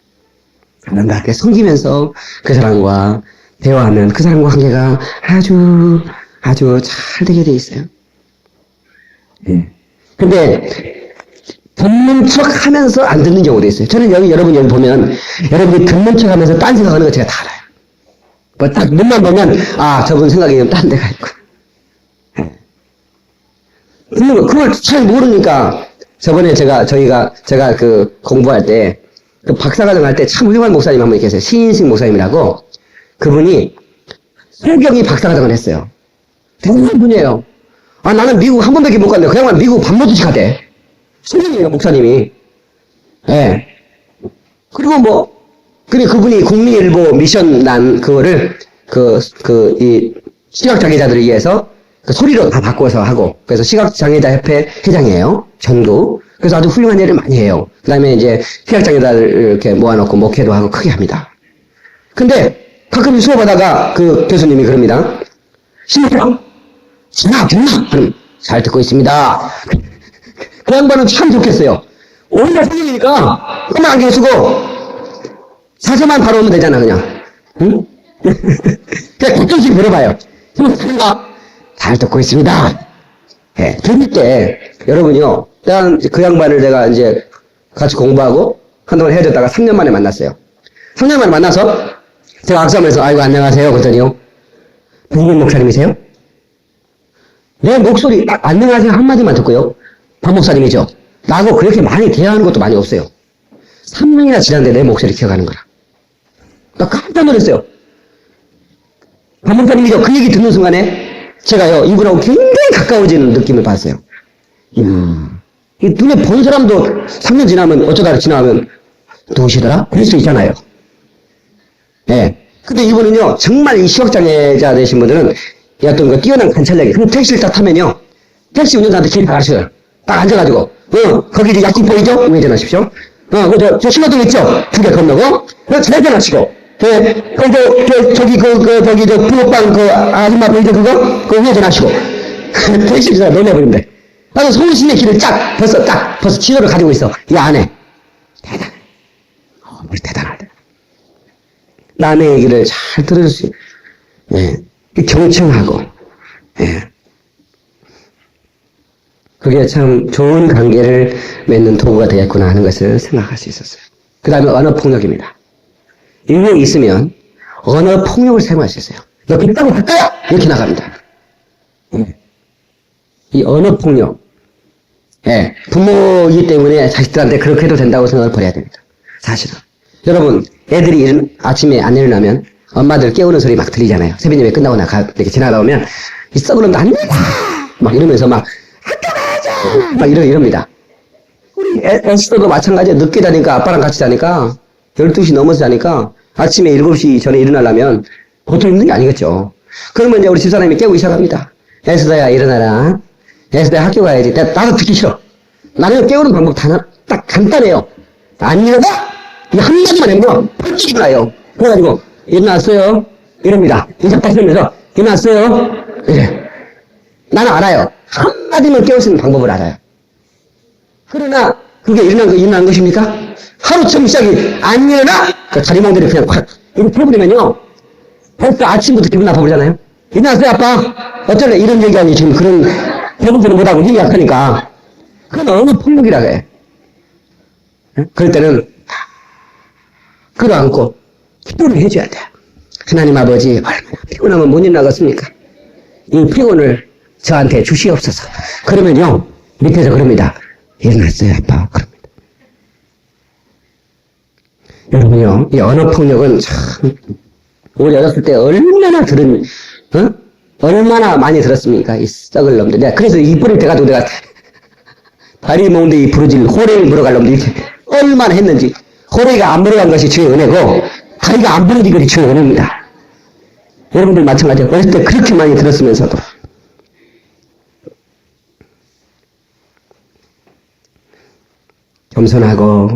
사람들한테 섬기면서 그 사람과 대화하면 그 사람과 관계가 아주 잘 되게 돼 있어요. 근데 듣는 척 하면서 안 듣는 경우도 있어요. 저는 여러분 여기 보면 여러분이 듣는 척 하면서 딴 생각하는 거 제가 다 알아요. 뭐 딱 눈만 보면 저분 생각이 좀 딴 데가 있고. 그걸 잘 모르니까 저번에 제가 그 공부할 때 그 박사과정 할 때 참 훌륭한 목사님 한 분이 계세요. 신인식 목사님이라고. 그분이 성경이 박사과정을 했어요. 대단한 분이에요. 아, 나는 미국 한 번밖에 못 갔는데, 그 양반 미국 밥 먹듯이 가대. 선생님이에요, 목사님이. 예. 그리고 뭐, 그분이 국민일보 미션란 그거를, 이 시각장애자들을 위해서 그 소리로 다 바꿔서 하고, 그래서 시각장애자 협회 회장이에요. 전국. 그래서 아주 훌륭한 일을 많이 해요. 그 다음에 이제 시각장애자들 이렇게 모아놓고 목회도 하고 크게 합니다. 근데 가끔 수업하다가 그 교수님이 그럽니다. 신부랑 전화 됐나? 그럼 잘 듣고 있습니다. 그 양반은 참 좋겠어요. 오히려 선생님이니까 그만 안경 쓰고 사서만 바로 오면 되잖아 그냥. 응? 그냥 가끔씩 물어봐요. 신부가 잘 듣고 있습니다. 예, 들을 때 여러분요. 그 양반을 내가 이제 같이 공부하고 한동안 헤어졌다가 3년 만에 만났어요. 3년 만에 만나서 제가 악수하면서 아이고 안녕하세요 그랬더니요. 백인 목사님이세요? 내 목소리 딱 안녕하세요 한마디만 듣고요. 박 목사님이죠. 나하고 그렇게 많이 대화하는 것도 많이 없어요. 3년이나 지났는데 내 목소리 기억하는 거라. 나 깜짝 놀랐어요. 박 목사님이죠. 그 얘기 듣는 순간에 제가요 이분하고 굉장히 가까워지는 느낌을 받았어요. 이 눈에 본 사람도 3년 지나면 어쩌다 지나면 누구시더라? 그럴 수 있잖아요. 예. 근데 이분은요, 정말 이 시각장애자 되신 분들은 어떤 그 뛰어난 관찰력이. 그럼 택시를 딱 타면요, 택시 운전사한테 길 가르쳐요. 딱 앉아가지고, 거기 이제 약국 보이죠? 우회전하십시오. 저 신호등 있죠? 2개 건너고, 좌회전하시고, 저기 저 붕어빵 아줌마 보이죠? 그거 우회전하시고. 택시 기사가 놀래버린대. 나도 서울시내 길을 벌써 지도를 가지고 있어. 이 안에. 대단해. 우리 대단하다. 남의 얘기를 잘 들을 수, 예. 경청하고, 예. 그게 참 좋은 관계를 맺는 도구가 되겠구나 하는 것을 생각할 수 있었어요. 그 다음에 언어폭력입니다. 인류에 있으면 언어폭력을 사용할 수 있어요. 너 그따고 할 거야! 이렇게 나갑니다. 예. 이 언어폭력. 예, 부모이기 때문에 자식들한테 그렇게 해도 된다고 생각을 버려야 됩니다. 사실은. 여러분, 애들이 아침에 안 일어나면 엄마들 깨우는 소리 막 들리잖아요. 새벽예배 끝나고 이렇게 지나가다 보면 이 썩은 놈도 안 일어나! 막 이러면서 막 학교 가야죠! 막 이럽니다. 우리 에스더도 마찬가지예요. 늦게 자니까 아빠랑 같이 자니까 12시 넘어서 자니까 아침에 7시 전에 일어나려면 보통 힘든 게 아니겠죠. 그러면 이제 우리 집사람이 깨우기 시작합니다. 에스더야 일어나라. 에스더야 학교 가야지. 나도 듣기 싫어. 나는 깨우는 방법 딱 간단해요. 안 일어나? 한마디만 해보면 펄쩍 일어나요. 그래가지고 일어났어요? 이럽니다. 인사 딱 하면서 일어났어요? 이래. 나는 알아요. 한마디만 깨울 수 있는 방법을 알아요. 그러나 그게 일어난 것입니까? 하루 처음 시작이 안 일어나? 그 자리몽들이 그냥 확 이거 풀어버리면요. 벌써 아침부터 기분 나빠버리잖아요. 일어났어요 아빠? 어쩔래? 이런 얘기하니 지금 그런 배분들은 못하고 힘이 약하니까. 그건 어느 폭력이라고 해. 그럴 때는 끌어안고 기도를 해줘야 돼. 하나님 아버지 얼마나 피곤하면 못 일어나겠습니까? 이 피곤을 저한테 주시옵소서. 그러면요 밑에서 그럽니다. 일어났어요 아빠. 그럽니다. 여러분요 이 언어폭력은 참 우리 어렸을 때 얼마나 얼마나 많이 들었습니까? 이 썩을 놈들. 내가 그래서 이 뿌리를 대가지고 내가 다리 모은데 이 부러질 호레를 물어갈 놈들 이렇게 얼마나 했는지. 호레가 안 물어간 것이 주의 은혜고 다리가 안 부러진 것이 주의 은혜입니다. 여러분들 마찬가지예요. 어렸을 때 그렇게 많이 들었으면서도. 겸손하고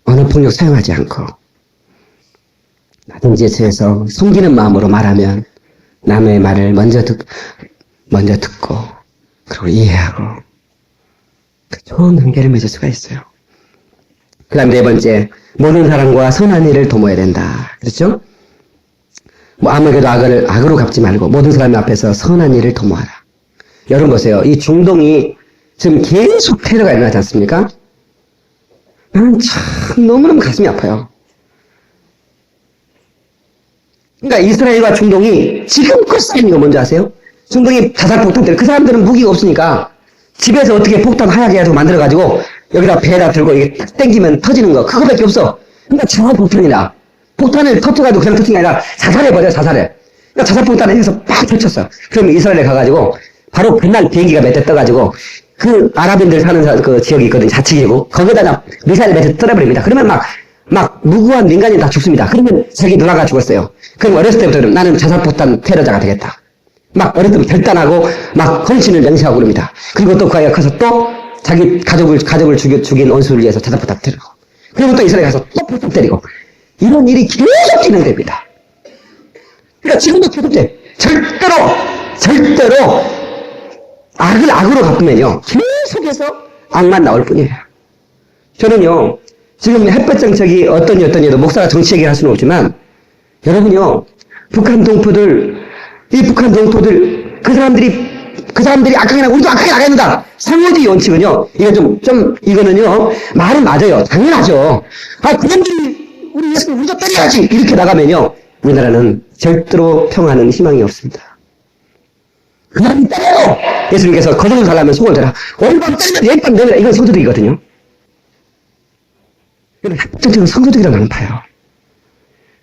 언어폭력 사용하지 않고 낮은 지에서 섬기는 마음으로 말하면 남의 말을 먼저 듣고 그리고 이해하고 좋은 관계를 맺을 수가 있어요. 그 다음 네 번째, 모든 사람과 선한 일을 도모해야 된다. 그렇죠? 아무래도 악으로 갚지 말고 모든 사람 앞에서 선한 일을 도모하라. 여러분 보세요. 이 중동이 지금 계속 테러가 일어나지 않습니까? 나는 참 너무너무 가슴이 아파요. 그러니까 이스라엘과 중동이 지금껏 쌓이는 거 뭔지 아세요? 중동이 자살폭탄 때문에 그 사람들은 무기가 없으니까 집에서 어떻게 폭탄 하얗게 해서 만들어가지고 여기다 배에다 들고 이게 딱 당기면 터지는 거 그거밖에 없어. 그러니까 자살폭탄이라 폭탄을 터트려가지고 그냥 터트린 게 아니라 자살해버려 자살해. 그러니까 자살폭탄을 해서 팍 터쳤어. 그러면 이스라엘에 가가지고 바로 그날 비행기가 몇 대 떠가지고 그 아랍인들 사는 그 지역이 있거든요. 자치기고 거기다가 미사일 몇 대 떨어버립니다. 그러면 막 무고한 민간인 다 죽습니다. 그러면 자기 누나가 죽었어요. 그럼 어렸을 때부터 나는 자살폭탄 테러자가 되겠다. 막 어렸을 때 결단하고 막 헌신을 맹세하고 그럽니다. 그리고 또 그 아이가 커서 또 자기 가족을 죽인 원수를 위해서 자살폭탄 때리고 그리고 또 이스라엘 가서 또 폭탄 때리고 이런 일이 계속 진행됩니다. 그러니까 지금도 계속돼. 절대로 악을 악으로 갚으면요 계속해서 악만 나올 뿐이에요. 저는요 지금 햇볕 정책이 어떠니 해도 목사가 정치 얘기를 할 수는 없지만 여러분요 북한 동포들 그 사람들이 악하게 나고 우리도 악하게 나가야 된다. 상호주의 원칙은요 이거는요 말은 맞아요. 당연하죠. 그놈들이 우리 예수님 우리도 때려야지 이렇게 나가면요 우리나라는 절대로 평화는 희망이 없습니다. 그 사람이 때려요. 예수님께서 거듭을 달라면 속을 대라. 오늘 밤 때리면 내일 밤 내라. 이건 성도덕이거든요. 합정적인 성도덕이라고 나는 봐요.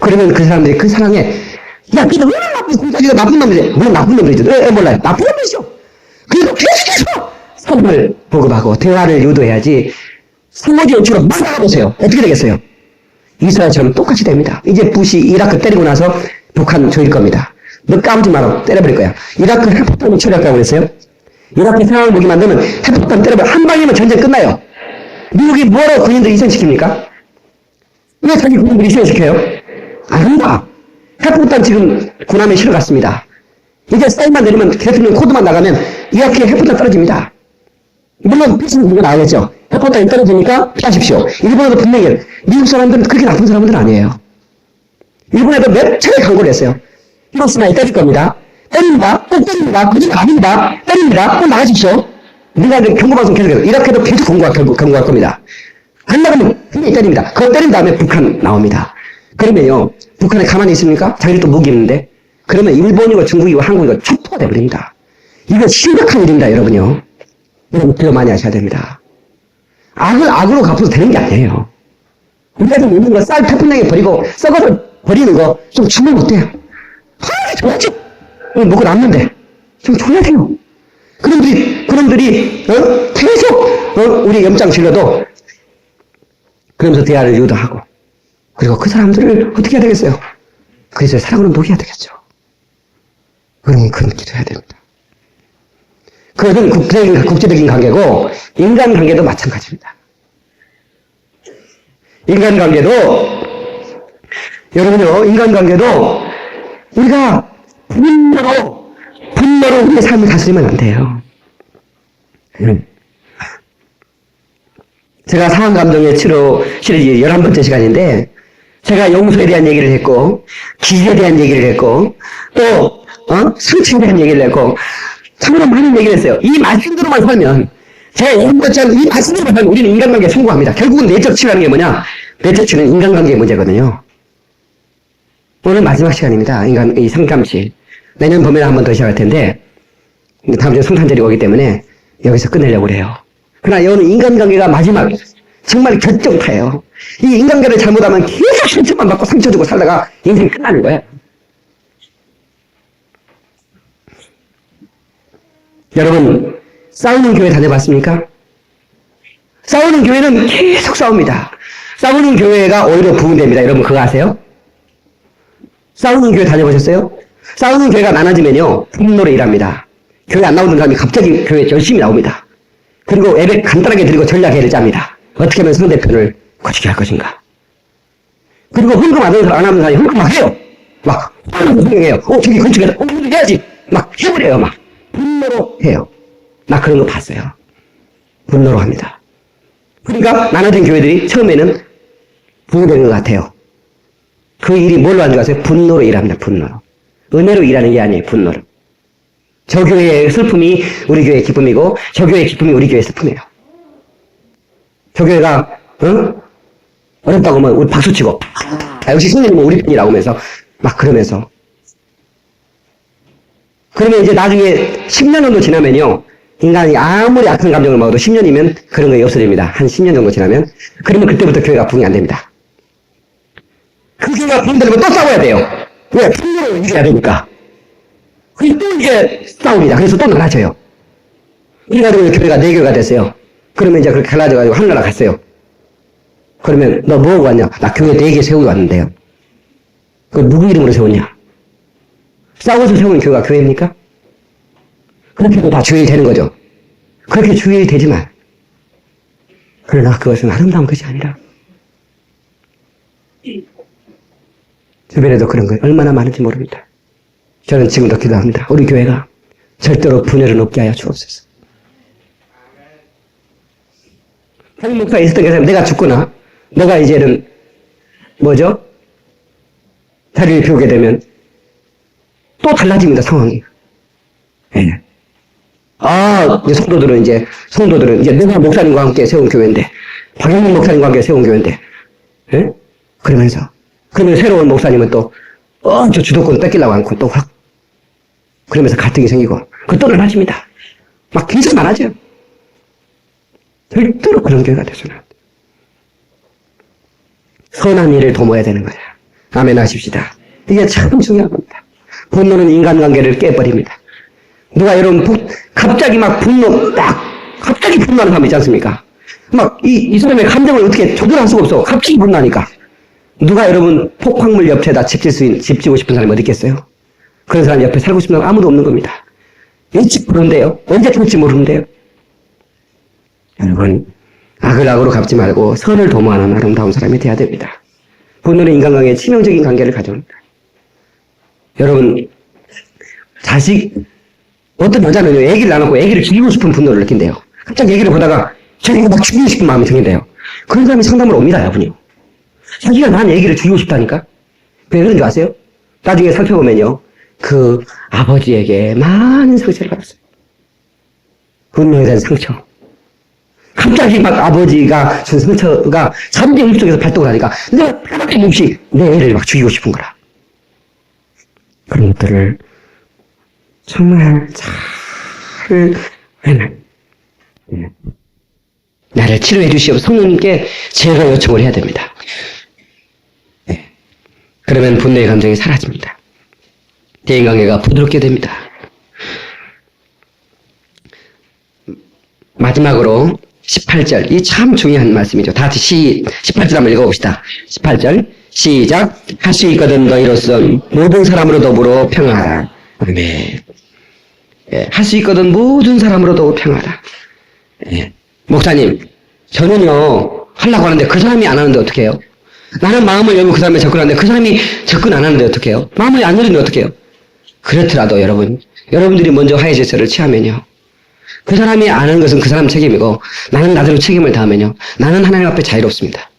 그러면 그 사람들이 그 상황에 야, 근데 왜 나쁜 공사기가 나쁜 놈이지? 물론 나쁜 놈이죠. 몰라요. 나쁜 놈이죠. 그리고 계속해서 삶을 보급하고 대화를 유도해야지 상호주의 원칙으로 막 나가보세요. 어떻게 되겠어요? 이스라엘처럼 똑같이 됩니다. 이제 부시 이라크 때리고 나서 북한 조일 겁니다. 너 까불지 마라. 때려버릴 거야. 이라크 핵폭탄을 처리할까고 그랬어요? 이라크 상황을 무기 만들면 핵폭탄 때려버려. 한 방이면 전쟁 끝나요. 미국이 뭐로 군인들 희생시킵니까? 왜 자기 군인들 희생시켜요? 안 한다. 핵폭탄 지금 군함에 실어갔습니다. 이제 사인만 내리면 대통령 코드만 나가면 이라크에 핵폭탄 떨어집니다. 물론 피스는 누가 나가겠죠. 핵폭탄이 떨어지니까 피하십시오. 일본에도 분명히 미국 사람들은 그렇게 나쁜 사람들은 아니에요. 일본에도 몇 차례 강구를 했어요. 히로시마에 때릴 겁니다. 때립니다. 꼭 때립니다. 그건 아닙니다. 때립니다. 꼭 나가십시오. 우리가 경고방송 계속해서 이라크에도 계속 경고할 겁니다. 안 나가면 분명히 때립니다. 그거 때린 다음에 북한 나옵니다. 그러면요 북한에 가만히 있습니까? 자기들 또 무기 있는데 그러면 일본이고 중국이고 한국이고 촉포가 돼버립니다. 이거 심각한 일입니다. 여러분요. 여러분 더 많이 하셔야 됩니다. 악을 악으로 갚아서 되는 게 아니에요. 우리가 좀 있는 거 쌀 태풍장에 버리고 썩어서 버리는 거 좀 주면 어때요? 좋았죠? 먹고 남는데 좀 줘야 돼요. 그놈들이 계속 우리 염장 질러도 그러면서 대화를 유도하고 그리고 그 사람들을 어떻게 해야 되겠어요? 그래서 사랑으로 녹여야 되겠죠. 그러면 큰 기도해야 됩니다. 그것은 국제적인 관계고 인간관계도 마찬가지입니다. 인간관계도 우리가 분노로 우리의 삶을 다스리면 안 돼요. 제가 상황감정의 치료 시리즈 11번째 시간인데 제가 용서에 대한 얘기를 했고 기회에 대한 얘기를 했고 또 상처에 대한 얘기를 했고 참으로 많은 얘기를 했어요. 이 말씀대로만 살면 제가 얘기했지 않은 이 말씀대로만 살면 우리는 인간관계에 성공합니다. 결국은 내적 치유라는 게 뭐냐? 내적 치유는 인간관계의 문제거든요. 오늘 마지막 시간입니다. 이 상담실. 내년 봄에 한 번 더 시작할 텐데 다음 주에 성탄절이 오기 때문에 여기서 끝내려고 그래요. 그러나 여는 인간관계가 마지막 정말 결정타예요. 이 인간관계를 잘못하면 계속 상처만 받고 상처 주고 살다가 인생이 끝나는 거예요. 여러분 싸우는 교회 다녀봤습니까? 싸우는 교회는 계속 싸웁니다. 싸우는 교회가 오히려 부흥됩니다. 여러분 그거 아세요? 싸우는 교회 다녀보셨어요? 싸우는 교회가 나눠지면요 분노로 일합니다. 교회 안 나오는 사람이 갑자기 교회에 열심히 나옵니다. 그리고 예배 간단하게 드리고 전략회를 짭니다. 어떻게 하면 상대편을 고치게 할 것인가. 그리고 헌금 안 하는 사람이 헌금 막 해요. 막 헌금해요. 저기 건축해서 헌금 해야지. 막 해버려요. 막 분노로 해요. 나 그런 거 봤어요. 분노로 합니다. 그러니까 나눠진 교회들이 처음에는 부흥되는 것 같아요. 그 일이 뭘로 하는 줄 아세요? 분노로 일합니다. 분노로. 은혜로 일하는 게 아니에요. 분노로. 저 교회의 슬픔이 우리 교회의 기쁨이고 저 교회의 기쁨이 우리 교회의 슬픔이에요. 저 교회가 어렵다고 하면 우리 박수치고 역시 성령님은 우리 편이라고 하면서 막 그러면서 그러면 이제 나중에 10년 정도 지나면요 인간이 아무리 악한 감정을 먹어도 10년이면 그런 게 없어집니다. 한 10년 정도 지나면 그러면 그때부터 교회가 부흥이 안 됩니다. 그 교회가 부흥되려면 또 싸워야 돼요. 왜? 분노로 이겨야 되니까. 그래서 또 이게 싸웁니다. 그래서 또 나눠져요. 우리가 그러면 교회가 4교회가 됐어요. 그러면 이제 그렇게 갈라져가지고 하늘나라 갔어요. 그러면 너 뭐하고 왔냐? 나 교회 4개 세우고 왔는데요. 그 누구 이름으로 세웠냐? 싸워서 세운 교회가 교회입니까? 그렇게 해도 다 주일이 되는 거죠. 그렇게 주일이 되지만 그러나 그것은 아름다운 것이 아니라 주변에도 그런 거 얼마나 많은지 모릅니다. 저는 지금도 기도합니다. 우리 교회가 절대로 분열을 없게 하여 주옵소서. 한 목사가 있었던 게 내가 죽거나 내가 이제는 뭐죠? 자리를 비우게 되면 또 달라집니다, 상황이. 예. 이제 성도들은 이제 내가 목사님과 함께 세운 교회인데, 박영민 목사님과 함께 세운 교회인데, 예? 그러면 새로운 목사님은 또, 저 주도권 뺏기려고 않고 또 확, 그러면서 갈등이 생기고, 또 나눠집니다. 막 굉장히 많아져요. 절대로 그런 교회가 되서는 안 돼. 선한 일을 도모해야 되는 거야. 아멘 하십시다. 이게 참 중요한 겁니다. 분노는 인간관계를 깨버립니다. 누가 여러분 갑자기 막 갑자기 분노하는 사람 있지 않습니까? 막 이 사람의 감정을 어떻게 조절할 수가 없어. 갑자기 분노하니까. 누가 여러분 폭발물 옆에다 집 지고 싶은 사람이 어디 있겠어요? 그런 사람 옆에 살고 싶은 사람 아무도 없는 겁니다. 일찍 부른대요. 언제 죽을지 모르는데요. 여러분, 악을 악으로 갚지 말고 선을 도모하는 아름다운 사람이 돼야 됩니다. 분노는 인간관계에 치명적인 관계를 가져옵니다. 여러분, 어떤 여자는요, 애기를 낳아놓고 애기를 죽이고 싶은 분노를 느낀대요. 갑자기 애기를 보다가 자기가 막 죽이고 싶은 마음이 생긴대요. 그런 사람이 상담을 옵니다, 여러분이요. 자기가 낳은 애기를 죽이고 싶다니까? 왜 그런 줄 아세요? 나중에 살펴보면요, 그 아버지에게 많은 상처를 받았어요. 분노에 대한 상처. 갑자기 막 아버지가 준 상처가 자기 입속에서 발동을 하니까 내가 끊임없이 내 애를 막 죽이고 싶은 거라. 그런 것들을 정말 잘 나를 치료해 주시오. 성령님께 제가 요청을 해야 됩니다. 네. 그러면 분노의 감정이 사라집니다. 대인관계가 부드럽게 됩니다. 마지막으로 18절, 이 참 중요한 말씀이죠. 다 같이 18절 한번 읽어봅시다. 18절 시작. 할 수 있거든 너희로서 모든 사람으로 더불어 평화하라. 아멘. 예, 할 수 있거든 모든 사람으로도 평화하라. 예. 목사님, 저는요 하려고 하는데 그 사람이 안 하는데 어떡해요? 나는 마음을 열고 그 사람에 접근하는데 그 사람이 접근 안 하는데 어떡해요? 마음을 안 열는데 어떡해요? 그렇더라도 여러분들이 먼저 화해 제스처를 취하면요, 그 사람이 아는 것은 그 사람 책임이고 나는 나대로 책임을 다하면요, 나는 하나님 앞에 자유롭습니다.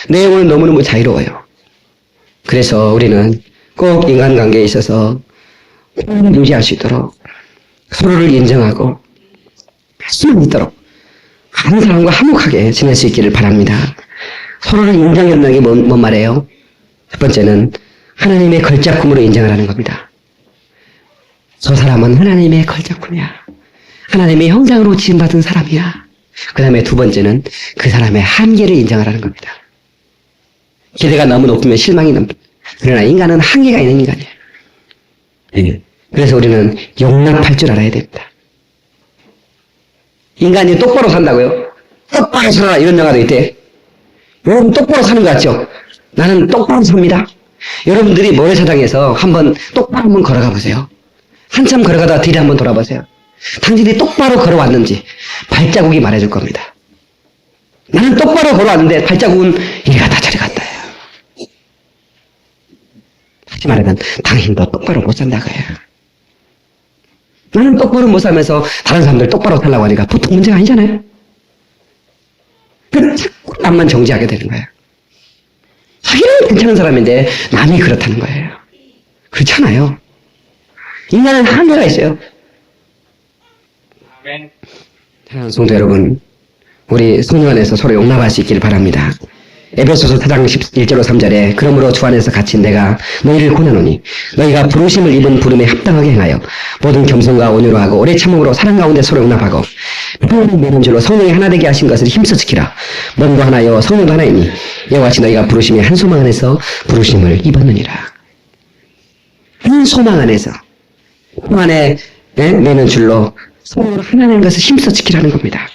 내 영혼은 너무너무 자유로워요. 그래서 우리는 꼭 인간관계에 있어서 평안을 유지할 수 있도록 서로를 인정하고 할 수 있도록 다른 사람과 화목하게 지낼 수 있기를 바랍니다. 서로를 인정한다는 게 뭔 말이에요? 첫 번째는 하나님의 걸작품으로 인정을 하는 겁니다. 저 사람은 하나님의 걸작품이야. 하나님의 형상으로 지음받은 사람이야. 그 다음에 두 번째는 그 사람의 한계를 인정하라는 겁니다. 기대가 너무 높으면 실망이 납니다. 그러나 인간은 한계가 있는 인간이에요. 네. 그래서 우리는 용납할 줄 알아야 됩니다. 인간이 똑바로 산다고요? 똑바로 살아라, 이런 영화도 있대. 여러분 똑바로 사는 거 같죠? 나는 똑바로 삽니다. 여러분들이 모래사장에서 똑바로 한번 걸어가 보세요. 한참 걸어가다가 뒤를 한번 돌아보세요. 당신이 똑바로 걸어왔는지 발자국이 말해줄 겁니다. 나는 똑바로 걸어왔는데 발자국은 이리 갔다 저리 갔다 해요. 다시 말하면 당신도 똑바로 못 산다고요. 나는 똑바로 못 살면서 다른 사람들 똑바로 살라고 하니까 보통 문제가 아니잖아요. 그래서 자꾸 남만 정지하게 되는 거예요. 자기는 괜찮은 사람인데 남이 그렇다는 거예요. 그렇잖아요. 인간은 한계가 있어요. 사랑하는 성도 여러분, 우리 성령 안에서 서로 용납할 수 있기를 바랍니다. 에베소서 4장 1절로 3절에 그러므로 주 안에서 갇힌 내가 너희를 권하노니 너희가 부르심을 입은 부름에 합당하게 행하여 모든 겸손과 온유로 하고 오래 참음으로 사랑 가운데 서로 용납하고 평안을 매는 줄로 성령이 하나 되게 하신 것을 힘써 지키라. 몸도 하나요 성령도 하나이니 이와 같이 너희가 부르심이 한 소망 안에서 부르심을 입었느니라. 한 소망 안에서 평안에 매는 줄로 서로 하나님 것을 힘써 지키라는 겁니다.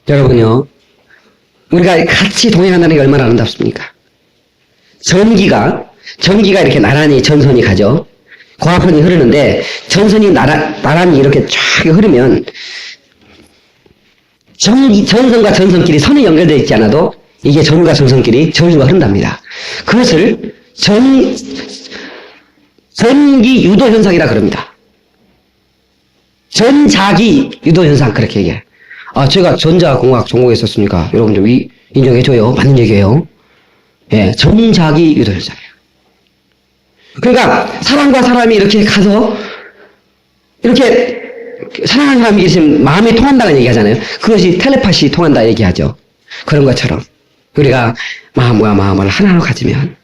여러분요, 우리가 같이 동행한다는 게 얼마나 아름답습니까? 전기가 이렇게 나란히 전선이 가죠. 고압선이 흐르는데 전선이 나란히 이렇게 쫙 흐르면 전선과 전선끼리 선이 연결되어 있지 않아도 이게 전과 전선끼리 전류가 흐른답니다. 그것을 전기 유도 현상이라 그럽니다. 전자기 유도 현상 그렇게 얘기해요. 제가 전자공학 전공했었으니까 여러분 좀 인정해줘요. 맞는 얘기예요. 예, 전자기 유도 현상이에요. 그러니까 사람과 사람이 이렇게 가서 이렇게 사랑하는 사람이 있으면 마음이 통한다는 얘기 하잖아요. 그것이 텔레파시 통한다 얘기하죠. 그런 것처럼 우리가 마음과 마음을 하나로 가지면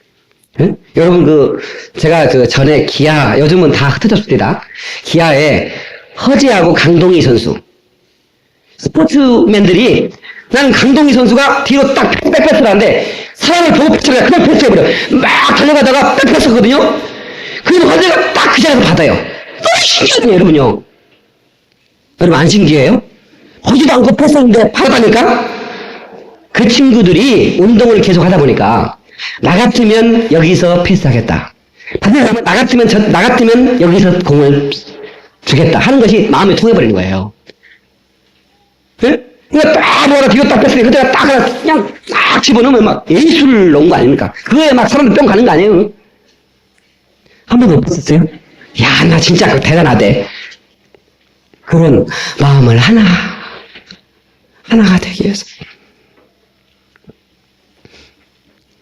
여러분 제가 전에 기아 요즘은 다 흩어졌습니다. 기아에 허재하고 강동희 선수 스포츠맨들이 나는 강동희 선수가 뒤로 딱 백패스를 하는데 사람을 보고 패스를 그냥 패스해버려. 막 달려가다가 백패스거든요. 그리고 허재가 딱 그 자리에서 받아요. 너무 신기하네요, 여러분요. 여러분 안 신기해요? 보지도 않고 패스했는데 받아다니까? 그 친구들이 운동을 계속 하다 보니까 나 같으면 여기서 패스하겠다. 나 같으면 여기서 공을 주겠다 하는 것이 마음에 통해버리는 거예요. 예? 그러니까 딱 뭐라 뒤로 딱 뺐으니 그때가 딱 그냥 딱 집어넣으면 막 예술 넣은 거 아닙니까? 그거에 막 사람들 뿅 가는 거 아니에요? 한 번도 못 봤었어요? 야, 나 진짜 그거 대단하대. 그런 마음을 하나가 되기 위해서.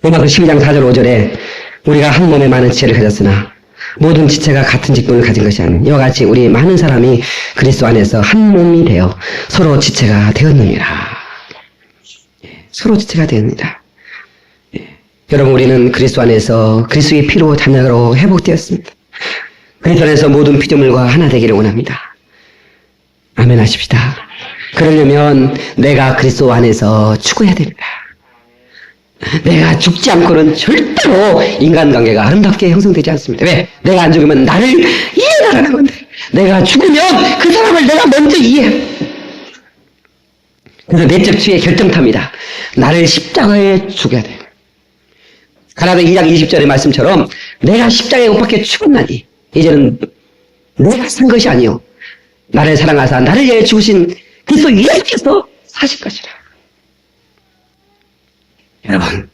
로마서 12장 4절 5절에 우리가 한 몸에 많은 지체를 가졌으나 모든 지체가 같은 직분을 가진 것이 아닌 이와 같이 우리 많은 사람이 그리스도 안에서 한 몸이 되어 서로 지체가 되었느니라. 서로 지체가 되었느니라. 여러분 우리는 그리스도 안에서 그리스도의 피로 자녀로 회복되었습니다. 그리스도 안에서 모든 피조물과 하나 되기를 원합니다. 아멘 하십시다. 그러려면 내가 그리스도 안에서 죽어야 됩니다. 내가 죽지 않고는 절대로 인간관계가 아름답게 형성되지 않습니다. 왜? 내가 안 죽으면 나를 이해하라는 건데 내가 죽으면 그 사람을 내가 먼저 이해해. 그래서 내적 추의 결정탑니다. 나를 십자가에 죽여야 돼. 가라데 2장 20절의 말씀처럼 내가 십자가에 못 박혀 죽었나니 이제는 내가 산 것이 아니요 나를 사랑하사 나를 위해 죽으신 그리스도 예수께서 사실 것이라. 여러분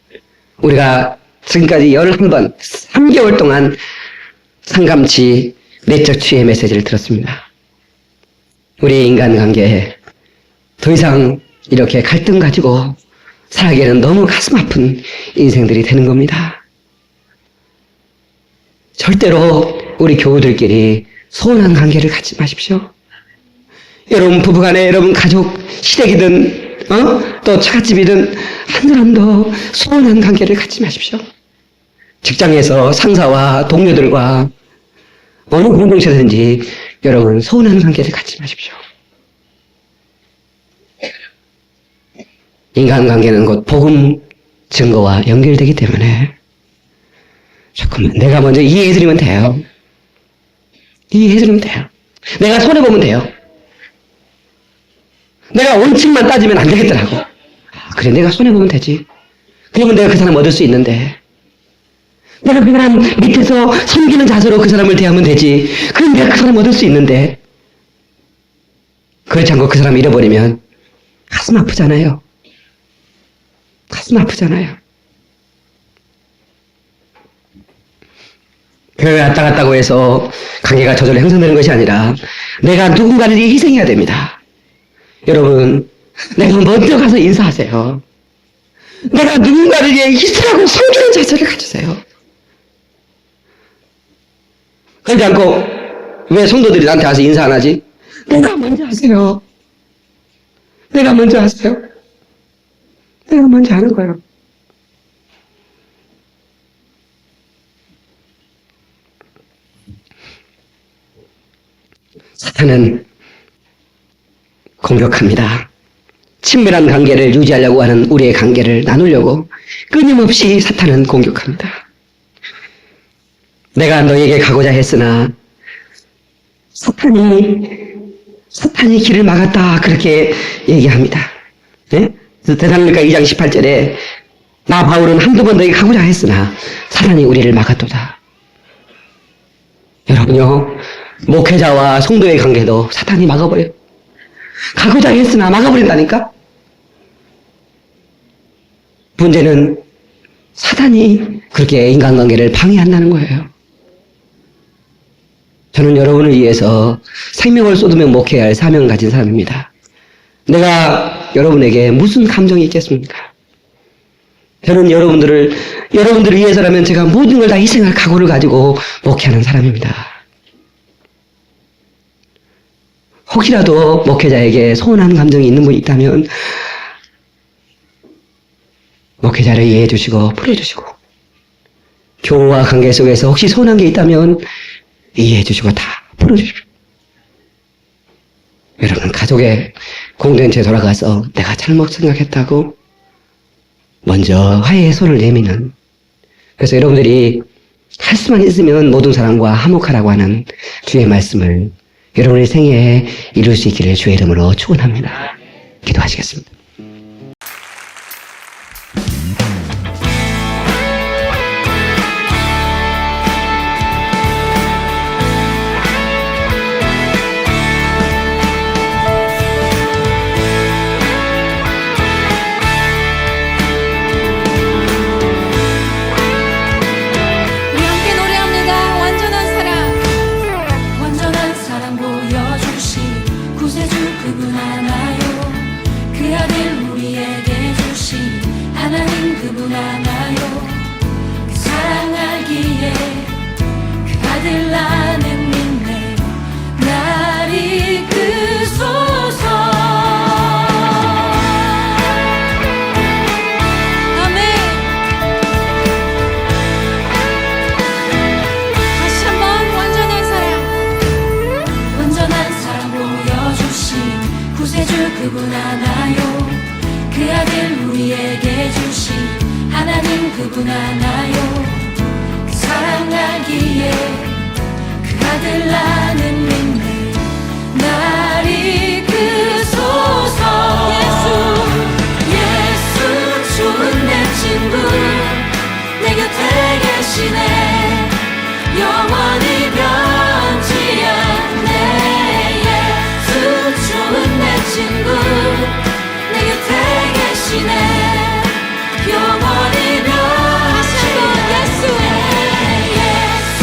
우리가 지금까지 11번 3개월 동안 상감치 내적 치유의 메시지를 들었습니다. 우리의 인간관계에 더 이상 이렇게 갈등 가지고 살아가기에는 너무 가슴 아픈 인생들이 되는 겁니다. 절대로 우리 교우들끼리 소원한 관계를 갖지 마십시오. 여러분 부부간에 여러분 가족 시댁이든 또 처갓집이든 한 사람도 소원한 관계를 갖지 마십시오. 직장에서 상사와 동료들과 어느 공동체든지 여러분 소원한 관계를 갖지 마십시오. 인간관계는 곧 복음 증거와 연결되기 때문에 조금만 내가 먼저 이해해드리면 돼요. 이해해드리면 돼요. 내가 손해보면 돼요. 내가 원칙만 따지면 안 되겠더라고. 그래 내가 손해보면 되지. 그러면 내가 그 사람 얻을 수 있는데 내가 그 사람 밑에서 섬기는 자세로 그 사람을 대하면 되지. 그럼 내가 그 사람 얻을 수 있는데 그렇지 않고 그 사람 잃어버리면 가슴 아프잖아요. 가슴 아프잖아요. 교회 왔다 갔다고 해서 관계가 저절로 형성되는 것이 아니라 내가 누군가를 위해 희생해야 됩니다. 여러분 내가 먼저 가서 인사하세요. 내가 누군가를 위해 희생하고 섬기는 자세를 가지세요. 그러지 않고 왜 성도들이 나한테 와서 인사 안 하지? 내가 먼저 하세요. 내가 먼저 하세요. 내가 먼저 하는 거예요. 사탄은 공격합니다. 친밀한 관계를 유지하려고 하는 우리의 관계를 나누려고 끊임없이 사탄은 공격합니다. 내가 너에게 가고자 했으나 사탄이 길을 막았다. 그렇게 얘기합니다. 네? 대살로니가 2장 18절에 나 바울은 한두 번 너에게 가고자 했으나 사탄이 우리를 막았도다. 여러분요, 목회자와 성도의 관계도 사탄이 막아버려요. 가고자 했으나 막아버린다니까? 문제는 사탄이 그렇게 인간관계를 방해한다는 거예요. 저는 여러분을 위해서 생명을 쏟으며 목회해야 할 사명을 가진 사람입니다. 내가 여러분에게 무슨 감정이 있겠습니까? 저는 여러분들을 위해서라면 제가 모든 걸 다 희생할 각오를 가지고 목회하는 사람입니다. 혹시라도 목회자에게 서운한 감정이 있는 분이 있다면 목회자를 이해해 주시고 풀어주시고, 교우와 관계 속에서 혹시 서운한 게 있다면 이해해 주시고 다 풀어주십시오. 여러분, 가족의 공동체에 돌아가서 내가 잘못 생각했다고 먼저 화해의 손을 내미는, 그래서 여러분들이 할 수만 있으면 모든 사람과 화목하라고 하는 주의 말씀을 여러분의 생애에 이룰 수 있기를 주의 이름으로 축원합니다. 기도하시겠습니다. 그분 하나요. 그 아들 우리에게 주신 하나님 그분 하나요. 그 사랑 알기에 그 아들 나는 믿네. 날 이끄소서. 아멘. 다시 한번 완전한 사랑 보여주신 구세주 그분 하나요. 그 아들 우리에게 주신 하나님 그분 하나요. 그 사랑 알기에 그 아들 나는 믿네. 날 이끄소서. 예수 좋은 내 친구 내 곁에 계시네. 영원히 변치 않네. 예수 좋은 내 친구 내 곁에 계시네. 영원히 변치 않네. 예수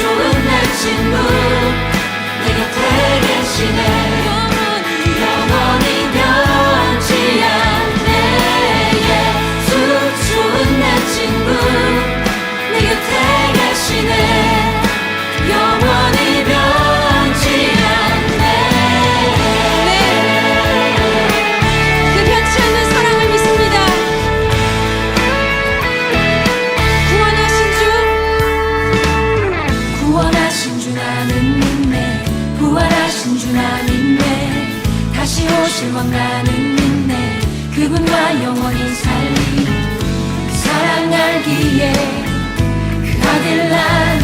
좋은 내 친구 내 곁에 계시네. 영원히 변치 않네. 예수 좋은 내 친구 내 곁에 계시네. 영원히 변치 않네. 그 변치 않는 사랑을 믿습니다. 구원하신 주 나는 믿네. 부활하신 주 나는 믿네. 다시 오실 왕 나는 믿네. 그분과 영원히 살리 그 사랑 알기에 그 아들 나